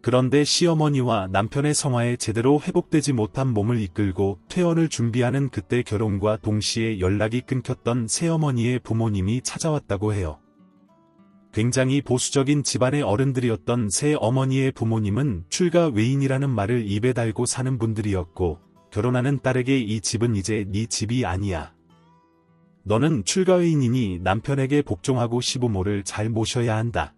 그런데 시어머니와 남편의 성화에 제대로 회복되지 못한 몸을 이끌고 퇴원을 준비하는 그때 결혼과 동시에 연락이 끊겼던 새어머니의 부모님이 찾아왔다고 해요. 굉장히 보수적인 집안의 어른들이었던 새어머니의 부모님은 출가 외인이라는 말을 입에 달고 사는 분들이었고, 결혼하는 딸에게 이 집은 이제 네 집이 아니야. 너는 출가 외인이니 남편에게 복종하고 시부모를 잘 모셔야 한다.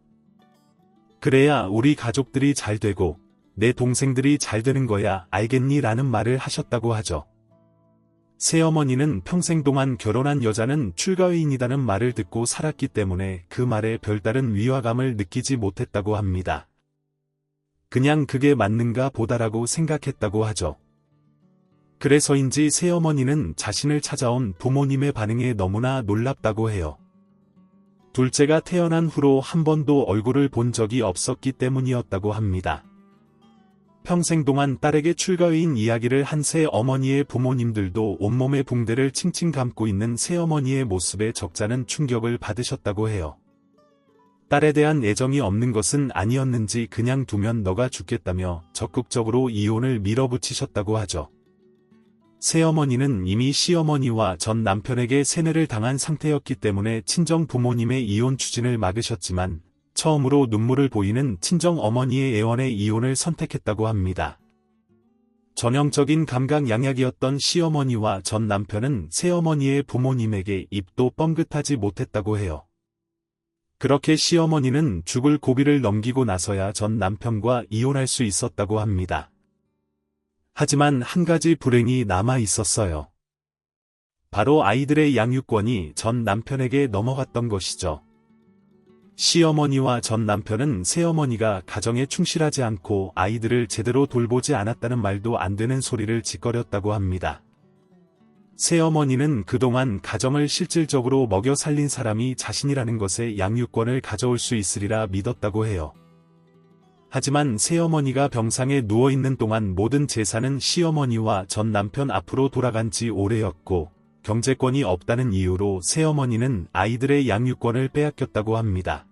그래야 우리 가족들이 잘 되고 내 동생들이 잘 되는 거야, 알겠니? 라는 말을 하셨다고 하죠. 새어머니는 평생 동안 결혼한 여자는 출가외인이라는 말을 듣고 살았기 때문에 그 말에 별다른 위화감을 느끼지 못했다고 합니다. 그냥 그게 맞는가 보다라고 생각했다고 하죠. 그래서인지 새어머니는 자신을 찾아온 부모님의 반응에 너무나 놀랍다고 해요. 둘째가 태어난 후로 한 번도 얼굴을 본 적이 없었기 때문이었다고 합니다. 평생 동안 딸에게 출가외인 이야기를 한 새어머니의 부모님들도 온몸에 붕대를 칭칭 감고 있는 새어머니의 모습에 적잖은 충격을 받으셨다고 해요. 딸에 대한 애정이 없는 것은 아니었는지 그냥 두면 너가 죽겠다며 적극적으로 이혼을 밀어붙이셨다고 하죠. 새어머니는 이미 시어머니와 전 남편에게 세뇌를 당한 상태였기 때문에 친정 부모님의 이혼 추진을 막으셨지만 처음으로 눈물을 보이는 친정 어머니의 애원에 이혼을 선택했다고 합니다. 전형적인 감각양약이었던 시어머니와 전 남편은 새어머니의 부모님에게 입도 뻥긋하지 못했다고 해요. 그렇게 시어머니는 죽을 고비를 넘기고 나서야 전 남편과 이혼할 수 있었다고 합니다. 하지만 한 가지 불행이 남아 있었어요. 바로 아이들의 양육권이 전 남편에게 넘어갔던 것이죠. 시어머니와 전 남편은 새어머니가 가정에 충실하지 않고 아이들을 제대로 돌보지 않았다는 말도 안 되는 소리를 짓거렸다고 합니다. 새어머니는 그동안 가정을 실질적으로 먹여 살린 사람이 자신이라는 것에 양육권을 가져올 수 있으리라 믿었다고 해요. 하지만 새어머니가 병상에 누워있는 동안 모든 재산은 시어머니와 전 남편 앞으로 돌아간 지 오래였고, 경제권이 없다는 이유로 새어머니는 아이들의 양육권을 빼앗겼다고 합니다.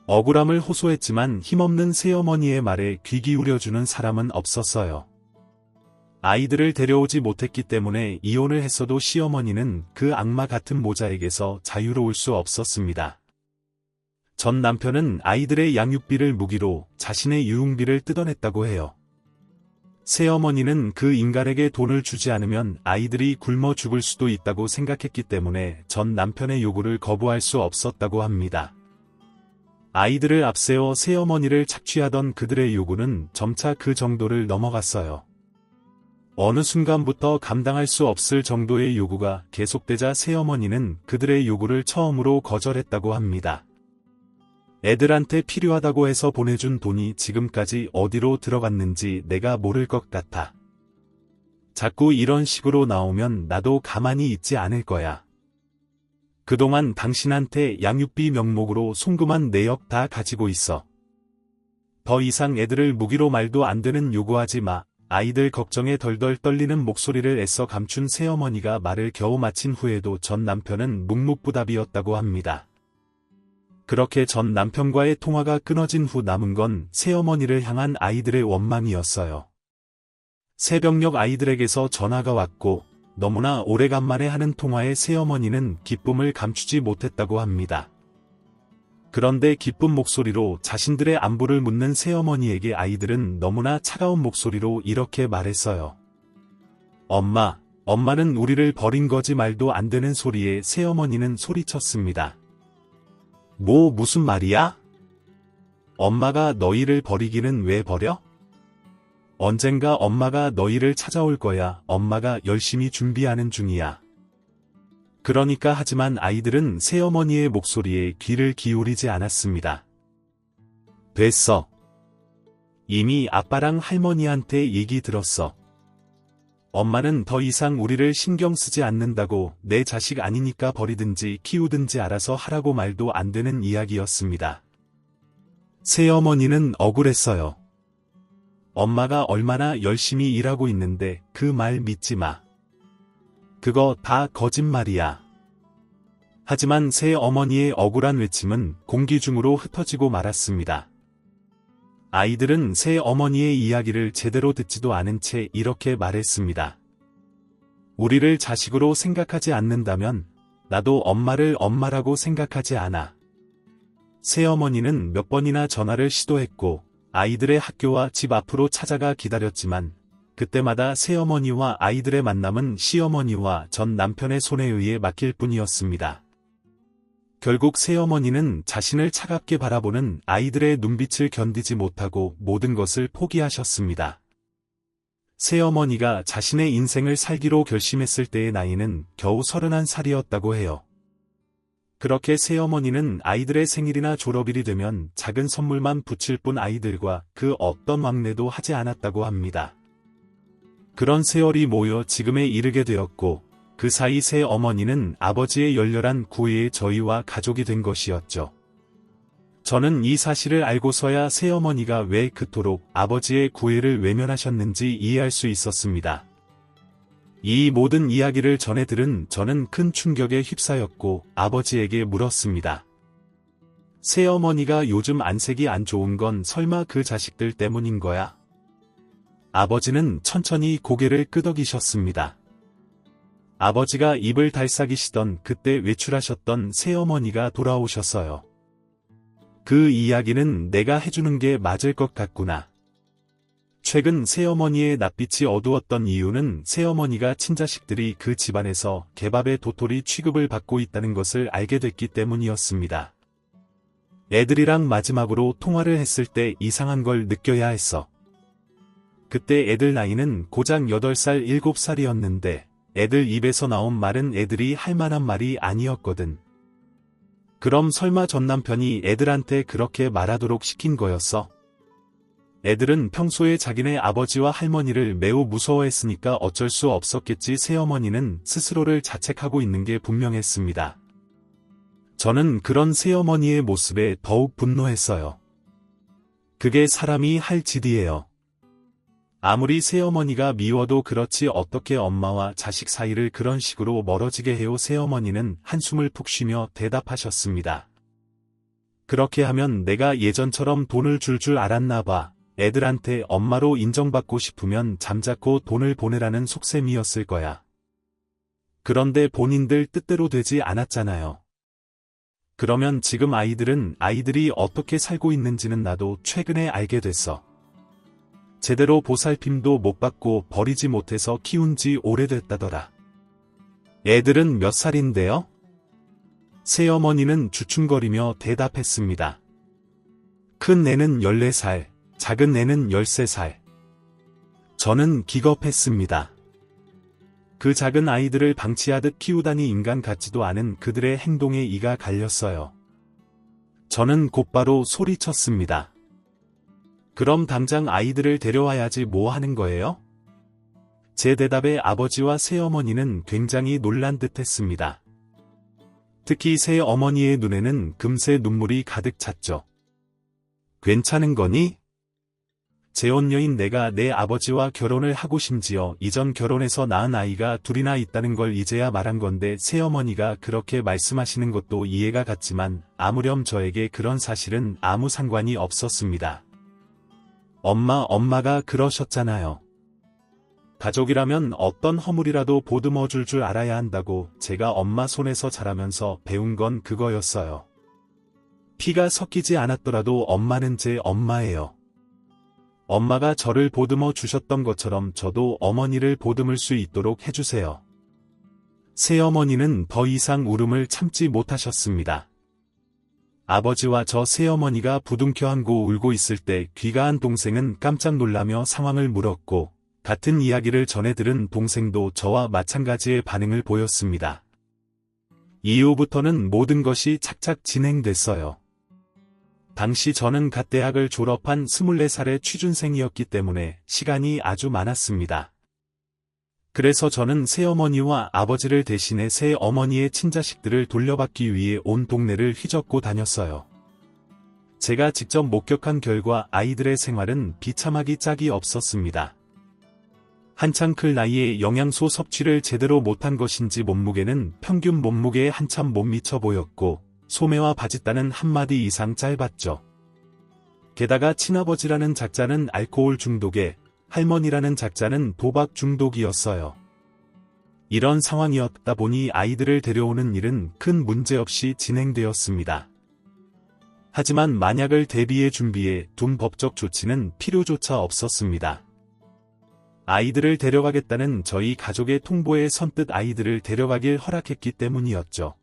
억울함을 호소했지만 힘없는 새어머니의 말에 귀 기울여주는 사람은 없었어요. 아이들을 데려오지 못했기 때문에 이혼을 했어도 시어머니는 그 악마 같은 모자에게서 자유로울 수 없었습니다. 전 남편은 아이들의 양육비를 무기로 자신의 유흥비를 뜯어냈다고 해요. 새어머니는 그 인간에게 돈을 주지 않으면 아이들이 굶어 죽을 수도 있다고 생각했기 때문에 전 남편의 요구를 거부할 수 없었다고 합니다. 아이들을 앞세워 새어머니를 착취하던 그들의 요구는 점차 그 정도를 넘어갔어요. 어느 순간부터 감당할 수 없을 정도의 요구가 계속되자 새어머니는 그들의 요구를 처음으로 거절했다고 합니다. 애들한테 필요하다고 해서 보내준 돈이 지금까지 어디로 들어갔는지 내가 모를 것 같아. 자꾸 이런 식으로 나오면 나도 가만히 있지 않을 거야. 그동안 당신한테 양육비 명목으로 송금한 내역 다 가지고 있어. 더 이상 애들을 무기로 말도 안 되는 요구하지 마. 아이들 걱정에 덜덜 떨리는 목소리를 애써 감춘 새어머니가 말을 겨우 마친 후에도 전 남편은 묵묵부답이었다고 합니다. 그렇게 전 남편과의 통화가 끊어진 후 남은 건 새어머니를 향한 아이들의 원망이었어요. 새벽녘 아이들에게서 전화가 왔고 너무나 오래간만에 하는 통화에 새어머니는 기쁨을 감추지 못했다고 합니다. 그런데 기쁜 목소리로 자신들의 안부를 묻는 새어머니에게 아이들은 너무나 차가운 목소리로 이렇게 말했어요. 엄마, 엄마는 우리를 버린 거지. 말도 안 되는 소리에 새어머니는 소리쳤습니다. 무슨 말이야? 엄마가 너희를 버리기는 왜 버려? 언젠가 엄마가 너희를 찾아올 거야. 엄마가 열심히 준비하는 중이야. 그러니까 하지만 아이들은 새어머니의 목소리에 귀를 기울이지 않았습니다. 됐어. 이미 아빠랑 할머니한테 얘기 들었어. 엄마는 더 이상 우리를 신경 쓰지 않는다고. 내 자식 아니니까 버리든지 키우든지 알아서 하라고. 말도 안 되는 이야기였습니다. 새어머니는 억울했어요. 엄마가 얼마나 열심히 일하고 있는데 그 말 믿지 마. 그거 다 거짓말이야. 하지만 새어머니의 억울한 외침은 공기 중으로 흩어지고 말았습니다. 아이들은 새어머니의 이야기를 제대로 듣지도 않은 채 이렇게 말했습니다. 우리를 자식으로 생각하지 않는다면 나도 엄마를 엄마라고 생각하지 않아. 새어머니는 몇 번이나 전화를 시도했고 아이들의 학교와 집 앞으로 찾아가 기다렸지만 그때마다 새어머니와 아이들의 만남은 시어머니와 전 남편의 손에 의해 막힐 뿐이었습니다. 결국 새어머니는 자신을 차갑게 바라보는 아이들의 눈빛을 견디지 못하고 모든 것을 포기하셨습니다. 새어머니가 자신의 인생을 살기로 결심했을 때의 나이는 겨우 31살이었다고 해요. 그렇게 새어머니는 아이들의 생일이나 졸업일이 되면 작은 선물만 붙일 뿐 아이들과 그 어떤 왕래도 하지 않았다고 합니다. 그런 세월이 모여 지금에 이르게 되었고 그 사이 새어머니는 아버지의 열렬한 구애에 저희와 가족이 된 것이었죠. 저는 이 사실을 알고서야 새어머니가 왜 그토록 아버지의 구애를 외면하셨는지 이해할 수 있었습니다. 이 모든 이야기를 전해 들은 저는 큰 충격에 휩싸였고 아버지에게 물었습니다. 새어머니가 요즘 안색이 안 좋은 건 설마 그 자식들 때문인 거야? 아버지는 천천히 고개를 끄덕이셨습니다. 아버지가 입을 달싹이시던 그때 외출하셨던 새어머니가 돌아오셨어요. 그 이야기는 내가 해주는 게 맞을 것 같구나. 최근 새어머니의 낯빛이 어두웠던 이유는 새어머니가 친자식들이 그 집안에서 개밥의 도토리 취급을 받고 있다는 것을 알게 됐기 때문이었습니다. 애들이랑 마지막으로 통화를 했을 때 이상한 걸 느껴야 했어. 그때 애들 나이는 고작 8살, 7살이었는데 애들 입에서 나온 말은 애들이 할 만한 말이 아니었거든. 그럼 설마 전 남편이 애들한테 그렇게 말하도록 시킨 거였어? 애들은 평소에 자기네 아버지와 할머니를 매우 무서워했으니까 어쩔 수 없었겠지. 새어머니는 스스로를 자책하고 있는 게 분명했습니다. 저는 그런 새어머니의 모습에 더욱 분노했어요. 그게 사람이 할 짓이에요. 아무리 새어머니가 미워도 그렇지 어떻게 엄마와 자식 사이를 그런 식으로 멀어지게 해요. 새어머니는 한숨을 푹 쉬며 대답하셨습니다. 그렇게 하면 내가 예전처럼 돈을 줄 알았나 봐. 애들한테 엄마로 인정받고 싶으면 잠자코 돈을 보내라는 속셈이었을 거야. 그런데 본인들 뜻대로 되지 않았잖아요. 그러면 지금 아이들이 어떻게 살고 있는지는 나도 최근에 알게 됐어. 제대로 보살핌도 못 받고 버리지 못해서 키운 지 오래됐다더라. 애들은 몇 살인데요? 새어머니는 주춤거리며 대답했습니다. 큰 애는 14살, 작은 애는 13살. 저는 기겁했습니다. 그 작은 아이들을 방치하듯 키우다니 인간 같지도 않은 그들의 행동에 이가 갈렸어요. 저는 곧바로 소리쳤습니다. 그럼 당장 아이들을 데려와야지 뭐 하는 거예요? 제 대답에 아버지와 새어머니는 굉장히 놀란 듯했습니다. 특히 새어머니의 눈에는 금세 눈물이 가득 찼죠. 괜찮은 거니? 재혼녀인 내가 내 아버지와 결혼을 하고 심지어 이전 결혼해서 낳은 아이가 둘이나 있다는 걸 이제야 말한 건데 새어머니가 그렇게 말씀하시는 것도 이해가 갔지만 아무렴 저에게 그런 사실은 아무 상관이 없었습니다. 엄마가 그러셨잖아요. 가족이라면 어떤 허물이라도 보듬어 줄 알아야 한다고. 제가 엄마 손에서 자라면서 배운 건 그거였어요. 피가 섞이지 않았더라도 엄마는 제 엄마예요. 엄마가 저를 보듬어 주셨던 것처럼 저도 어머니를 보듬을 수 있도록 해주세요. 새어머니는 더 이상 울음을 참지 못하셨습니다. 아버지와 저 새어머니가 부둥켜 안고 울고 있을 때 귀가한 동생은 깜짝 놀라며 상황을 물었고, 같은 이야기를 전해 들은 동생도 저와 마찬가지의 반응을 보였습니다. 이후부터는 모든 것이 착착 진행됐어요. 당시 저는 갓 대학을 졸업한 24살의 취준생이었기 때문에 시간이 아주 많았습니다. 그래서 저는 새어머니와 아버지를 대신해 새어머니의 친자식들을 돌려받기 위해 온 동네를 휘젓고 다녔어요. 제가 직접 목격한 결과 아이들의 생활은 비참하기 짝이 없었습니다. 한창 클 나이에 영양소 섭취를 제대로 못한 것인지 몸무게는 평균 몸무게에 한참 못 미쳐 보였고, 소매와 바짓단은 한마디 이상 짧았죠. 게다가 친아버지라는 작자는 알코올 중독에, 할머니라는 작자는 도박 중독이었어요. 이런 상황이었다 보니 아이들을 데려오는 일은 큰 문제 없이 진행되었습니다. 하지만 만약을 대비해 준비해 둔 법적 조치는 필요조차 없었습니다. 아이들을 데려가겠다는 저희 가족의 통보에 선뜻 아이들을 데려가길 허락했기 때문이었죠.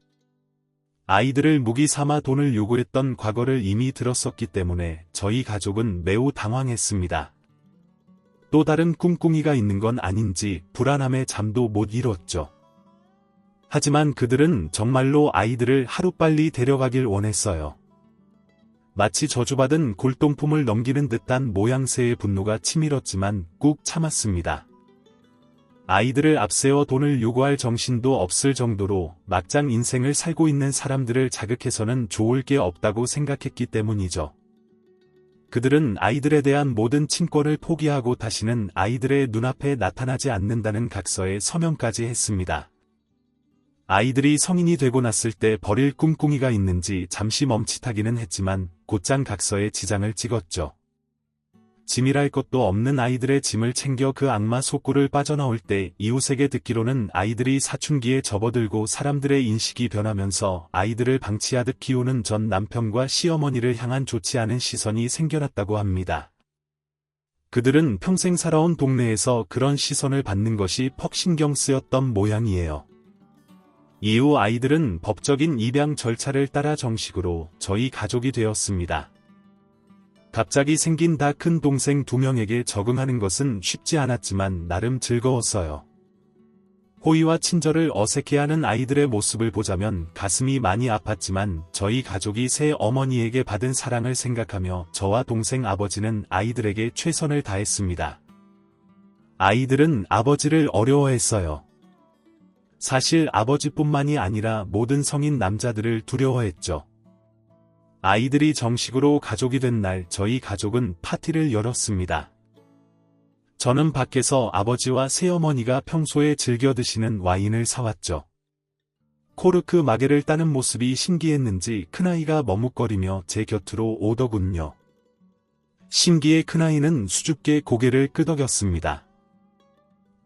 아이들을 무기 삼아 돈을 요구했던 과거를 이미 들었었기 때문에 저희 가족은 매우 당황했습니다. 또 다른 꿍꿍이가 있는 건 아닌지 불안함에 잠도 못 이뤘죠. 하지만 그들은 정말로 아이들을 하루빨리 데려가길 원했어요. 마치 저주받은 골동품을 넘기는 듯한 모양새의 분노가 치밀었지만 꾹 참았습니다. 아이들을 앞세워 돈을 요구할 정신도 없을 정도로 막장 인생을 살고 있는 사람들을 자극해서는 좋을 게 없다고 생각했기 때문이죠. 그들은 아이들에 대한 모든 친권을 포기하고 다시는 아이들의 눈앞에 나타나지 않는다는 각서에 서명까지 했습니다. 아이들이 성인이 되고 났을 때 버릴 꿍꿍이가 있는지 잠시 멈칫하기는 했지만 곧장 각서에 지장을 찍었죠. 짐이랄 것도 없는 아이들의 짐을 챙겨 그 악마 속구를 빠져나올 때 이웃에게 듣기로는 아이들이 사춘기에 접어들고 사람들의 인식이 변하면서 아이들을 방치하듯 키우는 전 남편과 시어머니를 향한 좋지 않은 시선이 생겨났다고 합니다. 그들은 평생 살아온 동네에서 그런 시선을 받는 것이 퍽 신경 쓰였던 모양이에요. 이후 아이들은 법적인 입양 절차를 따라 정식으로 저희 가족이 되었습니다. 갑자기 생긴 다 큰 동생 2명에게 적응하는 것은 쉽지 않았지만 나름 즐거웠어요. 호의와 친절을 어색해하는 아이들의 모습을 보자면 가슴이 많이 아팠지만 저희 가족이 새 어머니에게 받은 사랑을 생각하며 저와 동생 아버지는 아이들에게 최선을 다했습니다. 아이들은 아버지를 어려워했어요. 사실 아버지뿐만이 아니라 모든 성인 남자들을 두려워했죠. 아이들이 정식으로 가족이 된 날 저희 가족은 파티를 열었습니다. 저는 밖에서 아버지와 새어머니가 평소에 즐겨 드시는 와인을 사왔죠. 코르크 마개를 따는 모습이 신기했는지 큰아이가 머뭇거리며 제 곁으로 오더군요. 신기해 큰아이는 수줍게 고개를 끄덕였습니다.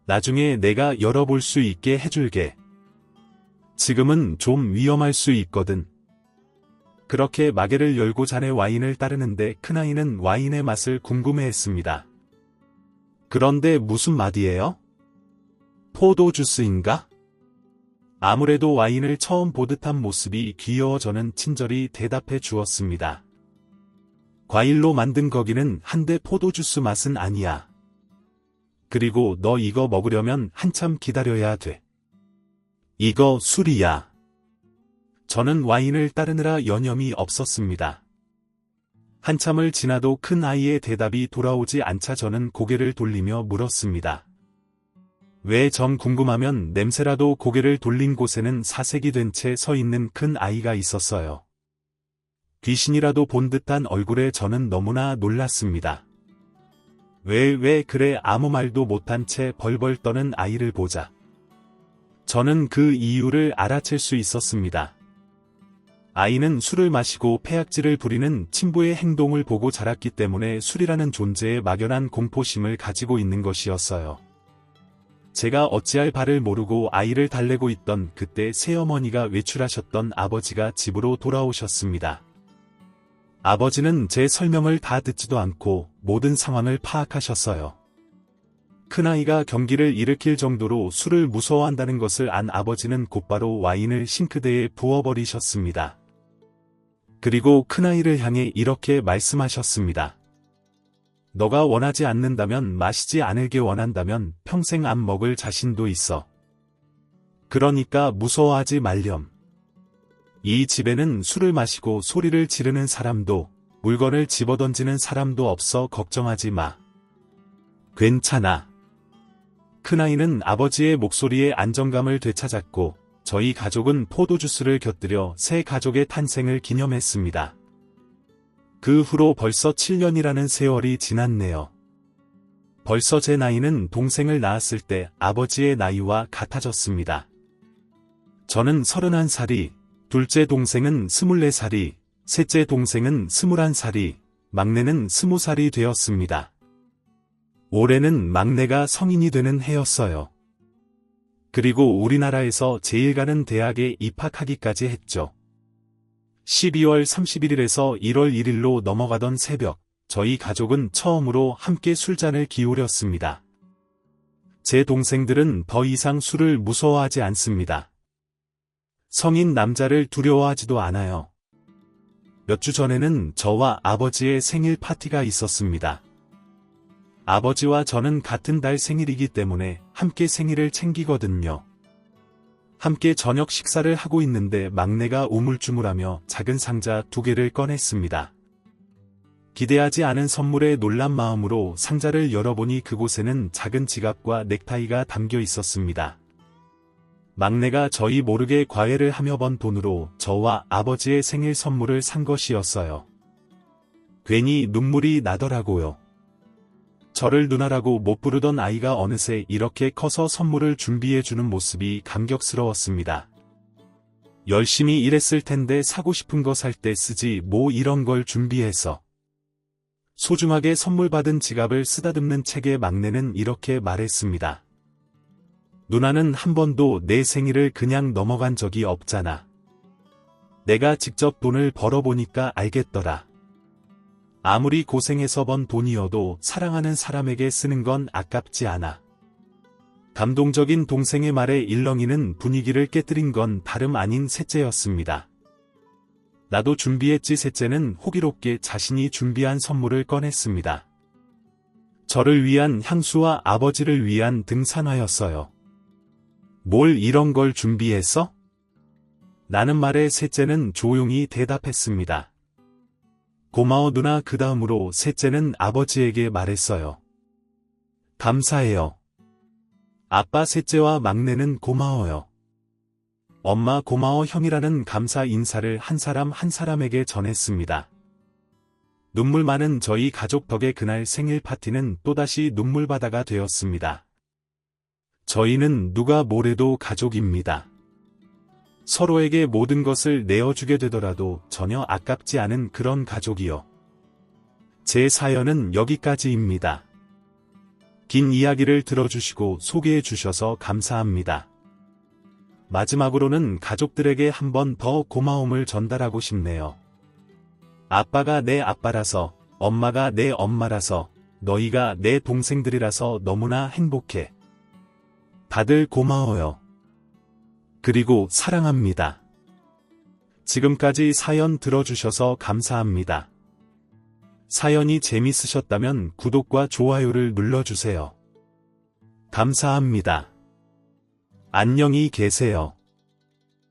나중에 내가 열어볼 수 있게 해줄게. 지금은 좀 위험할 수 있거든. 그렇게 마개를 열고 잔에 와인을 따르는데 큰아이는 와인의 맛을 궁금해했습니다. 그런데 무슨 맛이에요? 포도 주스인가? 아무래도 와인을 처음 보듯한 모습이 귀여워 저는 친절히 대답해 주었습니다. 과일로 만든 거기는 한데 포도 주스 맛은 아니야. 그리고 너 이거 먹으려면 한참 기다려야 돼. 이거 술이야. 저는 와인을 따르느라 여념이 없었습니다. 한참을 지나도 큰 아이의 대답이 돌아오지 않자 저는 고개를 돌리며 물었습니다. 왜 정 궁금하면 냄새라도. 고개를 돌린 곳에는 사색이 된 채 서 있는 큰 아이가 있었어요. 귀신이라도 본 듯한 얼굴에 저는 너무나 놀랐습니다. 왜 그래 아무 말도 못한 채 벌벌 떠는 아이를 보자. 저는 그 이유를 알아챌 수 있었습니다. 아이는 술을 마시고 패약질을 부리는 친부의 행동을 보고 자랐기 때문에 술이라는 존재에 막연한 공포심을 가지고 있는 것이었어요. 제가 어찌할 바를 모르고 아이를 달래고 있던 그때 새어머니가 외출하셨던 아버지가 집으로 돌아오셨습니다. 아버지는 제 설명을 다 듣지도 않고 모든 상황을 파악하셨어요. 큰아이가 경기를 일으킬 정도로 술을 무서워한다는 것을 안 아버지는 곧바로 와인을 싱크대에 부어버리셨습니다. 그리고 큰아이를 향해 이렇게 말씀하셨습니다. 너가 원하지 않는다면 마시지 않을게 원한다면 평생 안 먹을 자신도 있어. 그러니까 무서워하지 말렴. 이 집에는 술을 마시고 소리를 지르는 사람도 물건을 집어던지는 사람도 없어 걱정하지 마. 괜찮아. 큰아이는 아버지의 목소리에 안정감을 되찾았고 저희 가족은 포도주스를 곁들여 새 가족의 탄생을 기념했습니다. 그 후로 벌써 7년이라는 세월이 지났네요. 벌써 제 나이는 동생을 낳았을 때 아버지의 나이와 같아졌습니다. 저는 31살이, 둘째 동생은 24살이, 셋째 동생은 21살이, 막내는 20살이 되었습니다. 올해는 막내가 성인이 되는 해였어요. 그리고 우리나라에서 제일 가는 대학에 입학하기까지 했죠. 12월 31일에서 1월 1일로 넘어가던 새벽, 저희 가족은 처음으로 함께 술잔을 기울였습니다. 제 동생들은 더 이상 술을 무서워하지 않습니다. 성인 남자를 두려워하지도 않아요. 몇 주 전에는 저와 아버지의 생일 파티가 있었습니다. 아버지와 저는 같은 달 생일이기 때문에 함께 생일을 챙기거든요. 함께 저녁 식사를 하고 있는데 막내가 우물쭈물하며 작은 상자 2개를 꺼냈습니다. 기대하지 않은 선물에 놀란 마음으로 상자를 열어보니 그곳에는 작은 지갑과 넥타이가 담겨 있었습니다. 막내가 저희 모르게 과외를 하며 번 돈으로 저와 아버지의 생일 선물을 산 것이었어요. 괜히 눈물이 나더라고요. 저를 누나라고 못 부르던 아이가 어느새 이렇게 커서 선물을 준비해주는 모습이 감격스러웠습니다. 열심히 일했을 텐데 사고 싶은 거 살 때 쓰지 뭐 이런 걸 준비해서. 소중하게 선물 받은 지갑을 쓰다듬는 책의 막내는 이렇게 말했습니다. 누나는 한 번도 내 생일을 그냥 넘어간 적이 없잖아. 내가 직접 돈을 벌어보니까 알겠더라. 아무리 고생해서 번 돈이어도 사랑하는 사람에게 쓰는 건 아깝지 않아. 감동적인 동생의 말에 일렁이는 분위기를 깨뜨린 건 다름 아닌 셋째였습니다. 나도 준비했지. 셋째는 호기롭게 자신이 준비한 선물을 꺼냈습니다. 저를 위한 향수와 아버지를 위한 등산화였어요. 뭘 이런 걸 준비했어? 라는 말에 셋째는 조용히 대답했습니다. 고마워 누나. 그 다음으로 셋째는 아버지에게 말했어요. 감사해요. 아빠. 셋째와 막내는 고마워요. 엄마 고마워 형이라는 감사 인사를 한 사람 한 사람에게 전했습니다. 눈물 많은 저희 가족 덕에 그날 생일 파티는 또다시 눈물바다가 되었습니다. 저희는 누가 뭐래도 가족입니다. 서로에게 모든 것을 내어주게 되더라도 전혀 아깝지 않은 그런 가족이요. 제 사연은 여기까지입니다. 긴 이야기를 들어주시고 소개해 주셔서 감사합니다. 마지막으로는 가족들에게 한 번 더 고마움을 전달하고 싶네요. 아빠가 내 아빠라서, 엄마가 내 엄마라서, 너희가 내 동생들이라서 너무나 행복해. 다들 고마워요. 그리고 사랑합니다. 지금까지 사연 들어주셔서 감사합니다. 사연이 재밌으셨다면 구독과 좋아요를 눌러주세요. 감사합니다. 안녕히 계세요.